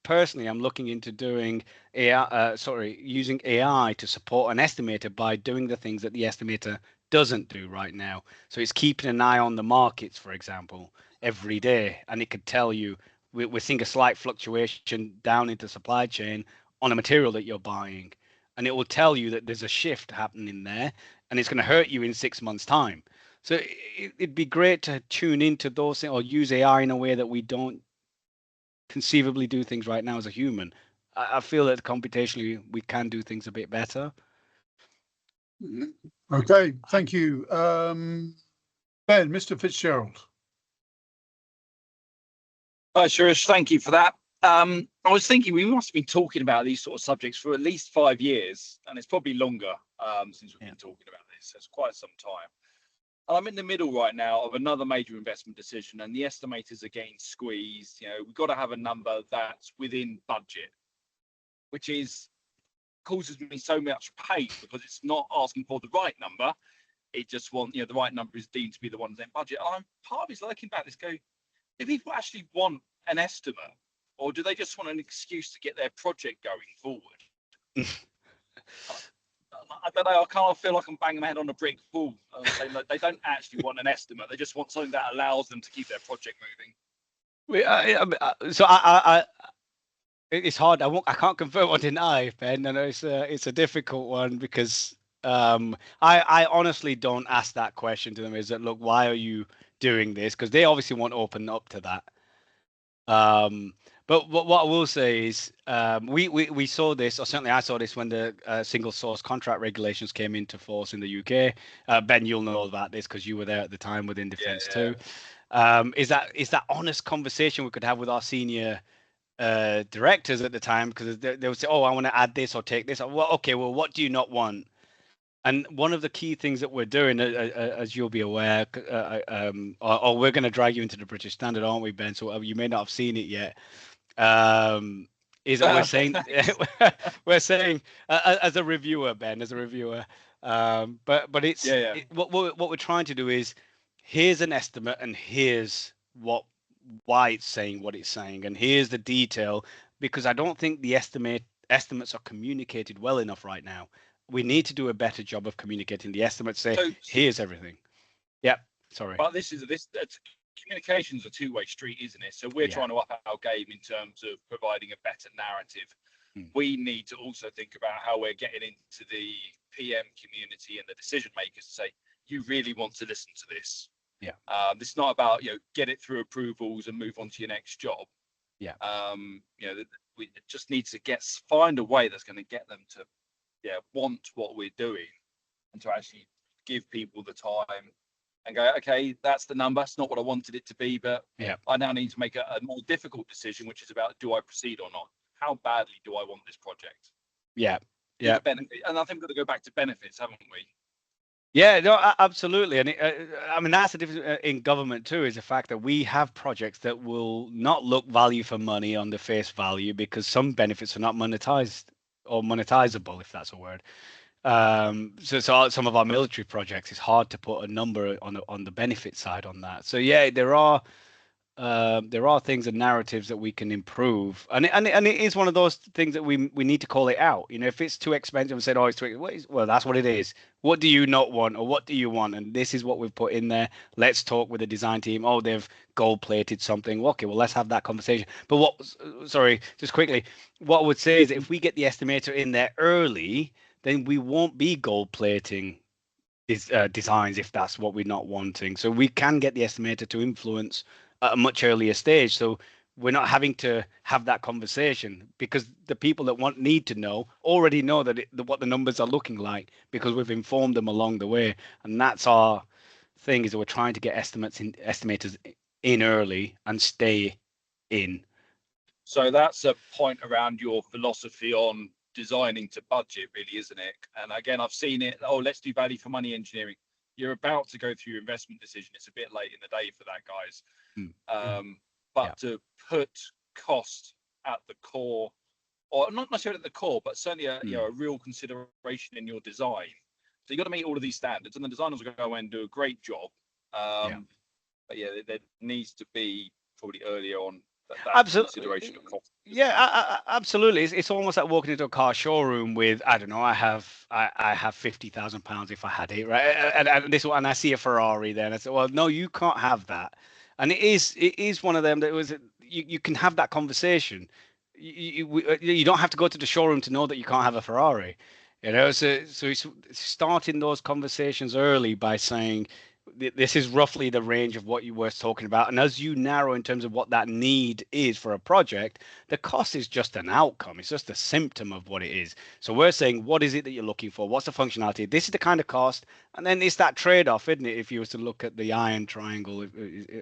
Personally, I'm looking into doing using AI to support an estimator by doing the things that the estimator doesn't do right now. So it's keeping an eye on the markets, for example, every day, and it could tell you we're seeing a slight fluctuation down into supply chain on a material that you're buying, and it will tell you that there's a shift happening there, and it's going to hurt you in 6 months' time. So it'd be great to tune into those things or use AI in a way that we don't conceivably do things right now as a human. I feel that computationally we can do things a bit better. Okay, thank you. Ben, Mr. Fitzgerald. Hi, Sirish. Thank you for that. I was thinking we must have been talking about these sort of subjects for at least 5 years, and it's probably longer since we've been talking about this. So it's quite some time. And I'm in the middle right now of another major investment decision, and the estimators are getting squeezed. You know, we've got to have a number that's within budget, which causes me so much pain because it's not asking for the right number. It just the right number is deemed to be the one that's in budget. And I'm part of it's looking back this go, do people actually want an estimate, or do they just want an excuse to get their project going forward? I don't know. I kind of feel like I'm banging my head on a brick wall. They don't actually want an estimate. They just want something that allows them to keep their project moving. It's hard. I can't confirm or deny, Ben. And it's a difficult one because I honestly don't ask that question to them. Is that, look, why are you doing this? Because they obviously won't open up to that. But what I will say is we saw this, or certainly I saw this when the single source contract regulations came into force in the UK. Ben, you'll know about this because you were there at the time within defence too. Is that honest conversation we could have with our senior directors at the time, because they would say, oh, I want to add this or take this. Well, okay, well, what do you not want? And one of the key things that we're doing, as you'll be aware, or we're going to drag you into the British Standard, aren't we, Ben? So you may not have seen it yet. Is that we're saying as a reviewer, Ben, as a reviewer, but it's what we're trying to do is, here's an estimate and here's why it's saying what it's saying, and here's the detail, because I don't think the estimates are communicated well enough right now. We need to do a better job of communicating the estimates. Say, here's everything. Yeah, sorry. But communication's a two-way street, isn't it? So we're trying to up our game in terms of providing a better narrative. We need to also think about how we're getting into the PM community and the decision makers to say, you really want to listen to this. Yeah. This is not about, get it through approvals and move on to your next job. Yeah. We just need to find a way that's going to get them to want what we're doing, and to actually give people the time and go, okay, that's the number. It's not what I wanted it to be, but I now need to make a more difficult decision, which is about, do I proceed or not? How badly do I want this project? Yeah. And I think we've got to go back to benefits, haven't we? Yeah, no, absolutely. And I mean, that's the difference in government too, is the fact that we have projects that will not look value for money on the face value because some benefits are not monetized or monetizable, if that's a word. So some of our military projects, it's hard to put a number on the benefit side on that. So yeah, there are things and narratives that we can improve, and it is one of those things that we need to call it out. You know, if it's too expensive and said, oh, it's too, well, that's what it is. What do you not want, or what do you want? And this is what we've put in there. Let's talk with the design team. Oh, they've gold plated something. Okay, well, let's have that conversation. But sorry, just quickly, what I would say is that if we get the estimator in there early, then we won't be gold plating designs if that's what we're not wanting. So we can get the estimator to influence at a much earlier stage. So we're not having to have that conversation because the people that need to know already know what the numbers are looking like because we've informed them along the way. And that's our thing, is that we're trying to get estimators in early and stay in. So that's a point around your philosophy on designing to budget, really, isn't it? And again, I've seen it. Oh, let's do value for money engineering. You're about to go through your investment decision. It's a bit late in the day for that, guys. But to put cost at the core, or not necessarily at the core, but certainly a real consideration in your design. So you got to meet all of these standards, and the designers will go and do a great job. But yeah, there needs to be probably earlier on that consideration of cost. Yeah, absolutely. It's almost like walking into a car showroom with, I don't know, I have £50,000 if I had it, right? And I see a Ferrari there, and I said, well, no, you can't have that. And it is one of them that you can have that conversation. You don't have to go to the showroom to know that you can't have a Ferrari, you know. So it's starting those conversations early by saying, this is roughly the range of what you were talking about. And as you narrow in terms of what that need is for a project, the cost is just an outcome. It's just a symptom of what it is. So we're saying, what is it that you're looking for? What's the functionality? This is the kind of cost. And then it's that trade-off, isn't it? If you were to look at the iron triangle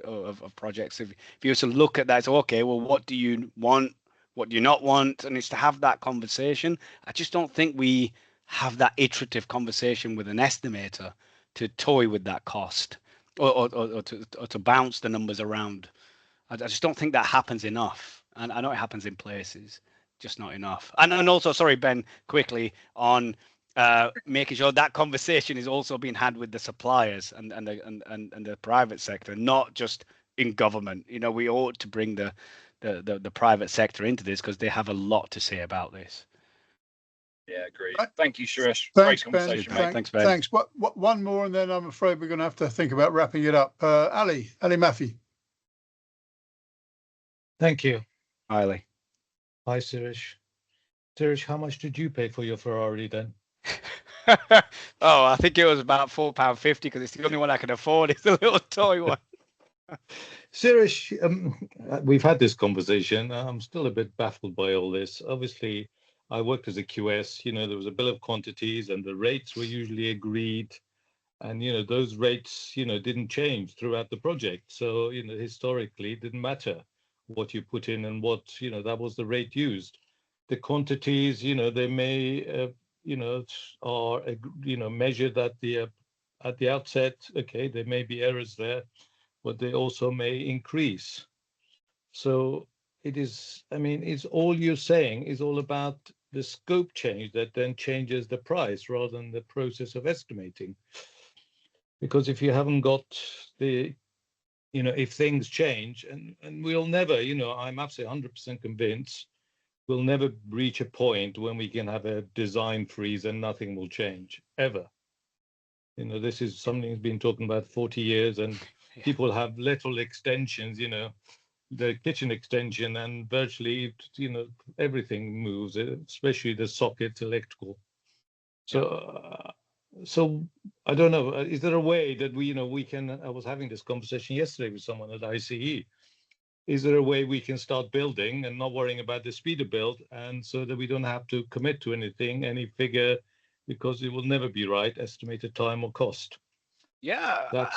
of projects, if you were to look at that, it's okay, well, what do you want? What do you not want? And it's to have that conversation. I just don't think we have that iterative conversation with an estimator to toy with that cost or to bounce the numbers around. I just don't think that happens enough. And I know it happens in places, just not enough. And also, sorry, Ben, quickly on making sure that conversation is also being had with the suppliers and the private sector, not just in government. You know, we ought to bring the private sector into this because they have a lot to say about this. Yeah, agreed. Thank you, Sirish. Thanks, Great Ben. conversation, mate. Thanks, Ben. Thanks. One more, and then I'm afraid we're going to have to think about wrapping it up. Ali Maffey. Thank you. Hi, Ali. Hi, Sirish. Sirish, how much did you pay for your Ferrari then? Oh, I think it was about £4.50 because it's the only one I can afford. It's a little toy one. Sirish, we've had this conversation. I'm still a bit baffled by all this. Obviously, I worked as a QS. You know, there was a bill of quantities and the rates were usually agreed. And, you know, those rates, you know, didn't change throughout the project. So, you know, historically, it didn't matter what you put in and what, you know, that was the rate used. The quantities, you know, they may, you know, are, you know, measured at the outset. Okay, there may be errors there, but they also may increase. So it is, I mean, it's all you're saying is all about the scope change that then changes the price rather than the process of estimating. Because if you haven't got the, you know, if things change, and we'll never, you know, I'm absolutely 100% convinced we'll never reach a point when we can have a design freeze and nothing will change, ever. You know, this is something that's been talking about 40 years, and people have little extensions, you know, the kitchen extension, and virtually, you know, everything moves, especially the sockets, electrical. So, so I don't know, is there a way that we, you know, we can, I was having this conversation yesterday with someone at ICE. Is there a way we can start building and not worrying about the speed of build, and so that we don't have to commit to anything, any figure, because it will never be right, estimated time or cost? Yeah, That's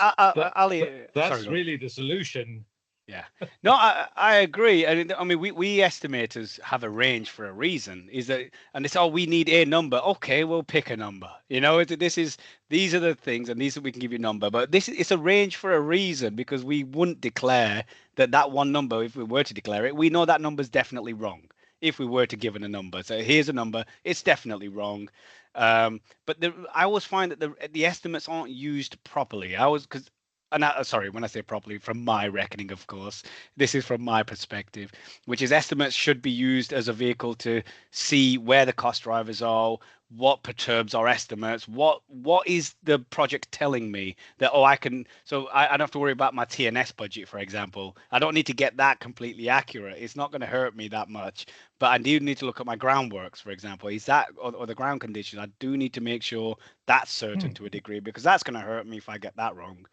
Ali, that's really the solution. Yeah, no, I agree. I mean, we estimators have a range for a reason. Is that, and it's, oh, we need a number. Okay, we'll pick a number. You know, these are the things, and these we can give you a number. But it's a range for a reason, because we wouldn't declare that one number. If we were to declare it, we know that number's definitely wrong. If we were to give it a number, so here's a number, it's definitely wrong. But I always find that the estimates aren't used properly. Because, and sorry, when I say properly, from my reckoning, of course, this is from my perspective, which is estimates should be used as a vehicle to see where the cost drivers are, what perturbs our estimates, what is the project telling me that, oh, I don't have to worry about my TNS budget, for example. I don't need to get that completely accurate. It's not going to hurt me that much, but I do need to look at my groundworks, for example. Is that, or the ground conditions? I do need to make sure that's certain to a degree, because that's going to hurt me if I get that wrong.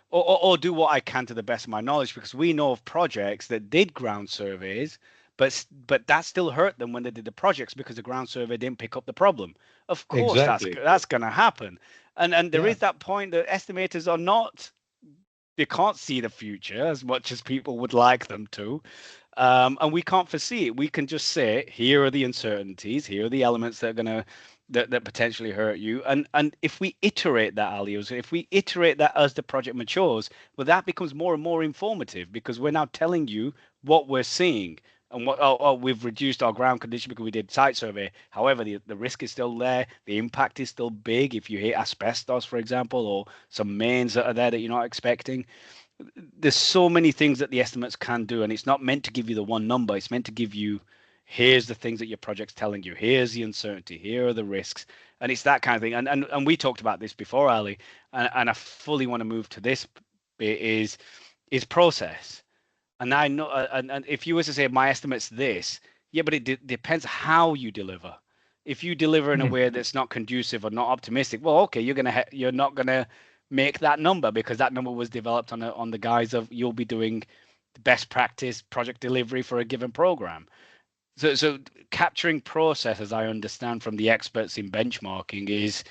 Or do what I can to the best of my knowledge, because we know of projects that did ground surveys, but that still hurt them when they did the projects, because the ground survey didn't pick up the problem. Of course, Exactly. that's going to happen, and there is that point that estimators are not, they can't see the future as much as people would like them to, and we can't foresee it. We can just say, here are the uncertainties, here are the elements that are going to that potentially hurt you, and if we iterate that, Alios, if we iterate that as the project matures, well, that becomes more and more informative, because we're now telling you what we're seeing, and what we've reduced our ground condition because we did site survey. However, the risk is still there, the impact is still big if you hit asbestos, for example, or some mains that are there that you're not expecting. There's so many things that the estimates can do, and it's not meant to give you the one number. It's meant to give you, here's the things that your project's telling you, here's the uncertainty, here are the risks, and it's that kind of thing. And we talked about this before, Ali, and I fully want to move to this bit, is process. And I know, and if you were to say my estimate's this, yeah, but it depends how you deliver. If you deliver in a way that's not conducive or not optimistic, well, okay, you're not gonna make that number, because that number was developed on the guise of you'll be doing the best practice project delivery for a given program. So capturing process, as I understand from the experts in benchmarking, is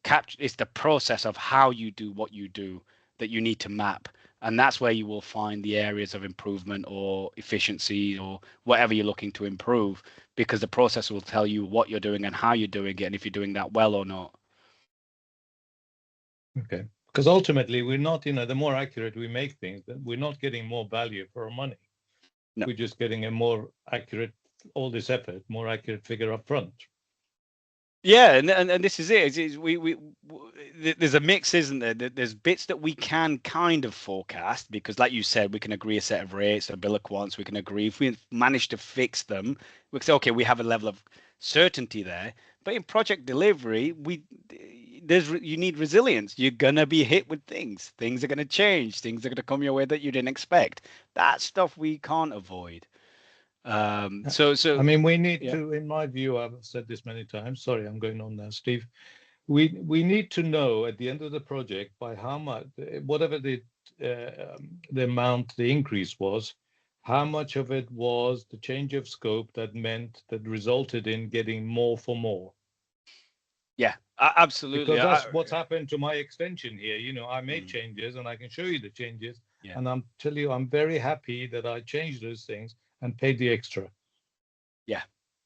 the process of how you do what you do that you need to map, and that's where you will find the areas of improvement or efficiency or whatever you're looking to improve, because the process will tell you what you're doing and how you're doing it, and if you're doing that well or not. Okay, because ultimately we're not, the more accurate we make things, we're not getting more value for our money. No. We're just getting a more accurate, all this effort, more accurate figure up front. Yeah, and this is it. There's a mix, isn't there? There's bits that we can kind of forecast, because, like you said, we can agree a set of rates, a bill of quants. We can agree, if we manage to fix them, we can say, okay, we have a level of certainty there. But in project delivery, you need resilience. You're gonna be hit with things. Things are gonna change. Things are gonna come your way that you didn't expect. That stuff we can't avoid. So I mean, we need to, in my view, I've said this many times, sorry, I'm going on now, Steve. We need to know at the end of the project by how much, whatever the amount the increase was, how much of it was the change of scope that resulted in getting more for more. Yeah, absolutely. Because that's what's happened to my extension here. I made changes, and I can show you the changes. Yeah. And I'm telling you, I'm very happy that I changed those things and paid the extra.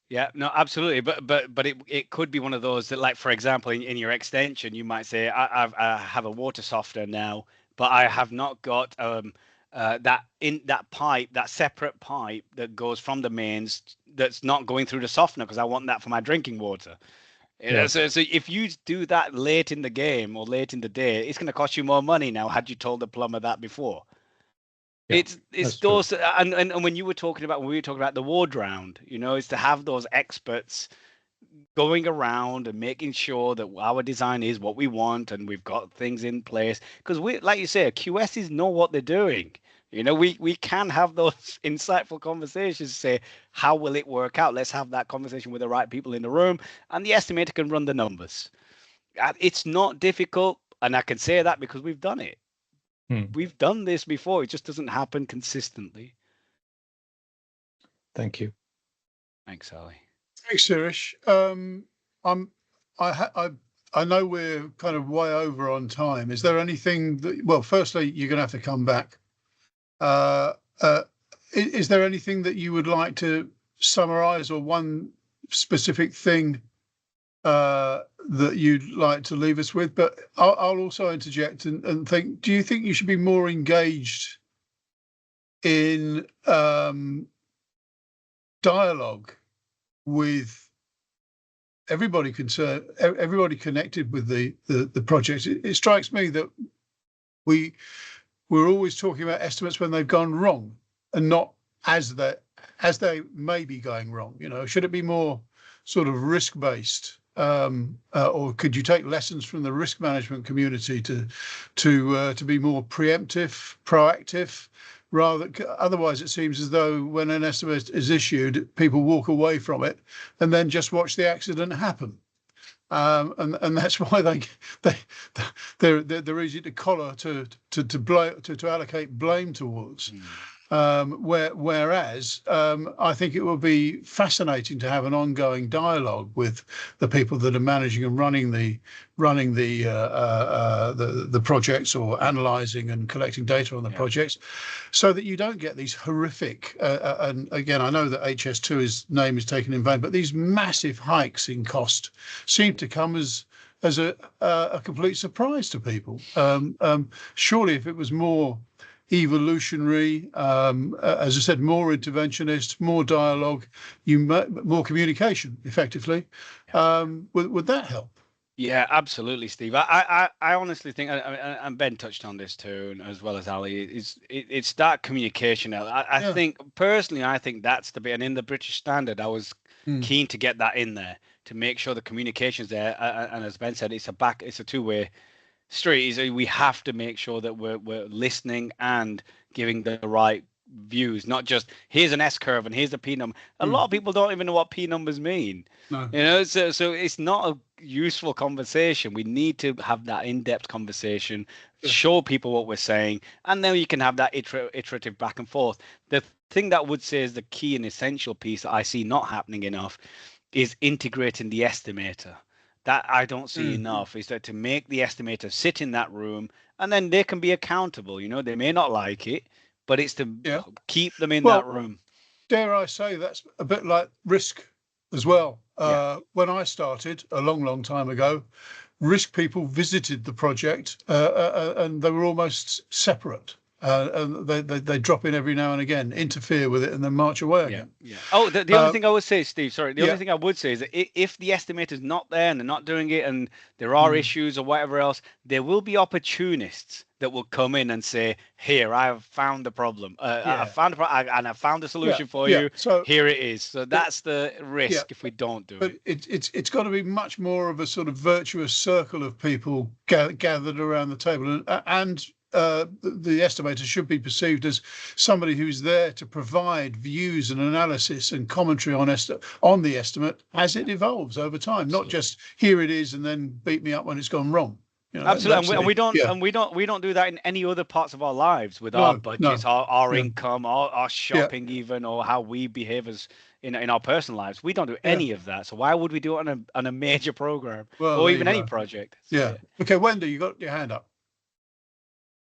Yeah, no, absolutely. But it could be one of those that, like, for example, in your extension, you might say, I have a water softener now, but I have not got that pipe, that separate pipe that goes from the mains, that's not going through the softener, because I want that for my drinking water. So if you do that late in the game or late in the day, it's going to cost you more money now, had you told the plumber that before. Yeah, it's those, and when we were talking about the ward round, is to have those experts going around and making sure that our design is what we want, and we've got things in place, because we, like you say, QSs know what they're doing. We can have those insightful conversations, say, how will it work out? Let's have that conversation with the right people in the room, and the estimator can run the numbers. It's not difficult, and I can say that because we've done it. We've done this before. It just doesn't happen consistently. Thank you. Thanks, Ali. Thanks, Sirish. I know we're kind of way over on time. Is there anything that? Well, firstly, you're going to have to come back Is there anything that you would like to summarize, or one specific thing that you'd like to leave us with? But I'll also interject and think, do you think you should be more engaged in dialogue with everybody concerned, everybody connected with the project? It strikes me that we're always talking about estimates when they've gone wrong, and not as they may be going wrong. Should it be more sort of risk-based, or could you take lessons from the risk management community to be more preemptive, proactive? Otherwise, it seems as though when an estimate is issued, people walk away from it and then just watch the accident happen. And that's why they're easy to collar, to allocate blame towards. Whereas I think it will be fascinating to have an ongoing dialogue with the people that are managing and running the projects, or analysing and collecting data on the projects, so that you don't get these horrific. And again, I know that HS2's name is taken in vain, but these massive hikes in cost seem to come as a complete surprise to people. Surely, if it was more evolutionary, as I said, more interventionist, more dialogue, more communication, effectively, would that help? Yeah, absolutely, Steve. I honestly think, and Ben touched on this too, as well as Ali, it's that communication. I think personally, I think that's the bit. And in the British Standard, I was keen to get that in there to make sure the communication's there. And as Ben said, it's a two-way street. We have to make sure that we're listening and giving the right views, not just here's an S curve and here's a P number. A lot of people don't even know what P numbers mean. No. So it's not a useful conversation. We need to have that in-depth conversation, show people what we're saying, and then you can have that iterative back and forth. The thing that I would say is the key and essential piece that I see not happening enough is integrating the estimator. That I don't see enough, is that to make the estimator sit in that room, and then they can be accountable. They may not like it, but it's to keep them in that room. Dare I say, that's a bit like risk as well. When I started a long time ago, risk people visited the project, and they were almost separate. And they drop in every now and again, interfere with it, and then march away again. Oh, the only thing I would say, Steve, sorry, the only thing I would say is that if the estimator's not there and they're not doing it, and there are issues or whatever else, there will be opportunists that will come in and say, "Here, I have found the problem. I found and I found the solution for you. So here it is." So that's the risk if we don't do it. But it's got to be much more of a sort of virtuous circle of people gathered around the table, and the estimator should be perceived as somebody who's there to provide views and analysis and commentary on the estimate as it evolves over time, not just here it is and then beat me up when it's gone wrong. Absolutely, and we don't do that in any other parts of our lives with our budgets, our income, our shopping, even, or how we behave as in our personal lives. We don't do any of that. So why would we do it on a major program or even any project? So, Okay, Wendy, you got your hand up.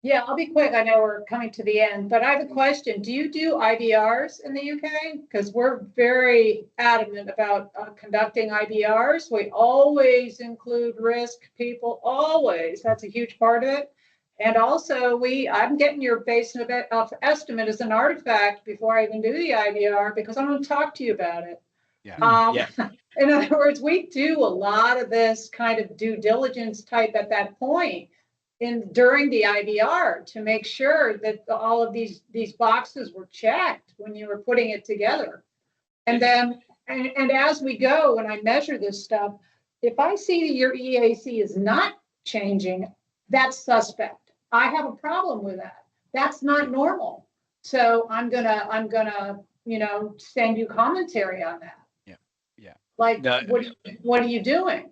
Yeah, I'll be quick. I know we're coming to the end, but I have a question. Do you do IBRs in the UK? Because we're very adamant about conducting IBRs. We always include risk people, always. That's a huge part of it. And also, I'm getting your base of estimate as an artifact before I even do the IBR, because I want to talk to you about it. In other words, we do a lot of this kind of due diligence type at that point during the IBR to make sure that all of these boxes were checked when you were putting it together. And then, and as we go, when I measure this stuff, if I see that your EAC is not changing, that's suspect. I have a problem with that. That's not normal. So I'm gonna, send you commentary on that. Like, what are you doing?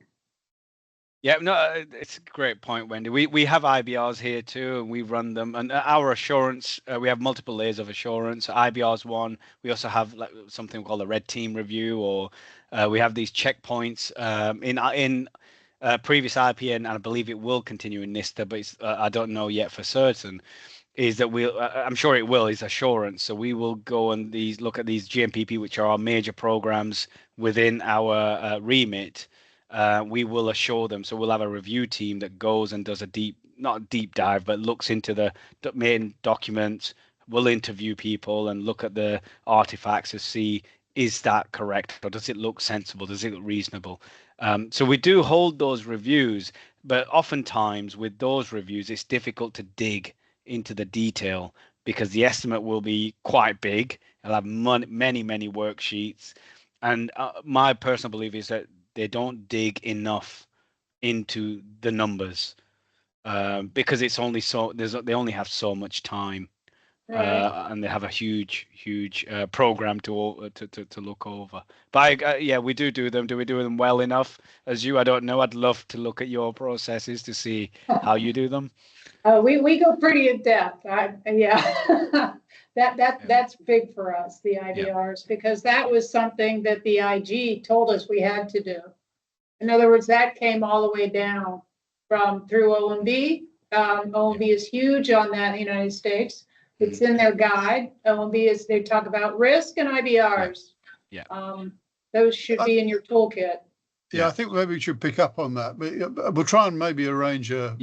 Yeah, no, it's a great point, Wendy. We have IBRs here too, and we run them. And our assurance, we have multiple layers of assurance. IBR's one. We also have something called a red team review, or we have these checkpoints in previous IPN, and I believe it will continue in NISTA, but I don't know yet for certain. is that I'm sure it will, is assurance. So we will go and look at these GMPP, which are our major programs within our remit. We will assure them. So we'll have a review team that goes and does not a deep dive, but looks into the main documents. We'll interview people and look at the artifacts to see, is that correct, or does it look sensible? Does it look reasonable? So we do hold those reviews, but oftentimes with those reviews, it's difficult to dig into the detail because the estimate will be quite big. It'll have many worksheets, and my personal belief is that they don't dig enough into the numbers because it's only they only have so much time. Right. And they have a huge program to look over. But yeah, we do them. Do we do them well enough as you? I don't know. I'd love to look at your processes to see how you do them. We go pretty in depth. Yeah, that's big for us, the IBRs, because that was something that the IG told us we had to do. In other words, that came all the way down through OMB. OMB is huge on that in the United States. It's in their guide. OMB they talk about risk and IBRs. Yeah. Those should be in your toolkit. Yeah, I think maybe we should pick up on that. But we'll try and maybe arrange a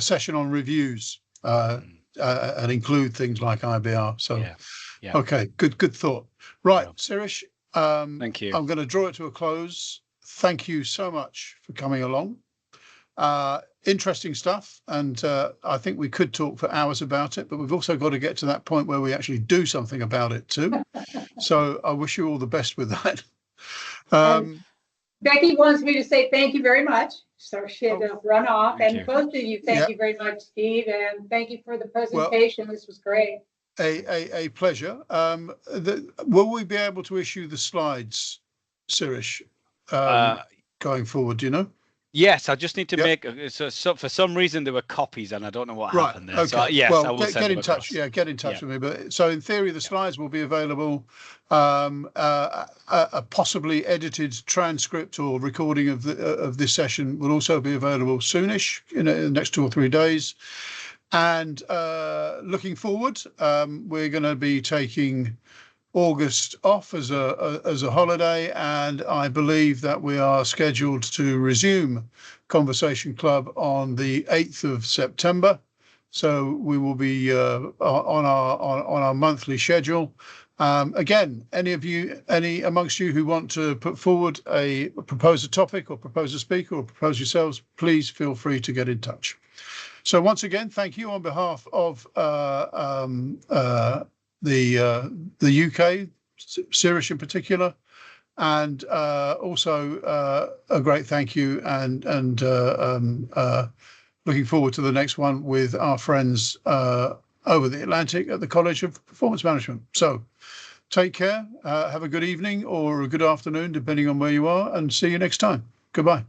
session on reviews and include things like IBR. So, okay, good thought. Right, Sirish. Thank you. I'm going to draw it to a close. Thank you so much for coming along. Interesting stuff, and I think we could talk for hours about it, but we've also got to get to that point where we actually do something about it too. So I wish you all the best with that. Becky wants me to say thank you very much. So she had to run off, and both of you, thank you very much, Steve, and thank you for the presentation. This was great. A pleasure. Will we be able to issue the slides, Sirish, going forward? Do you know? Yes, I just need to make. So for some reason there were copies, and I don't know what happened there. Okay. So yes, well, I will get in touch. Yeah, get in touch with me. But so in theory, the slides will be available. A possibly edited transcript or recording of this session will also be available soonish in the next 2 or 3 days. And looking forward, we're going to be taking August off as a holiday, and I believe that we are scheduled to resume Conversation Club on the 8th of September. So we will be on our monthly schedule. Again, any amongst you who want to put forward propose a topic or propose a speaker or propose yourselves, please feel free to get in touch. So once again, thank you on behalf of the UK, Sirish in particular, and also a great thank you and looking forward to the next one with our friends over the Atlantic at the College of Performance Management. So take care, have a good evening or a good afternoon, depending on where you are, and see you next time. Goodbye.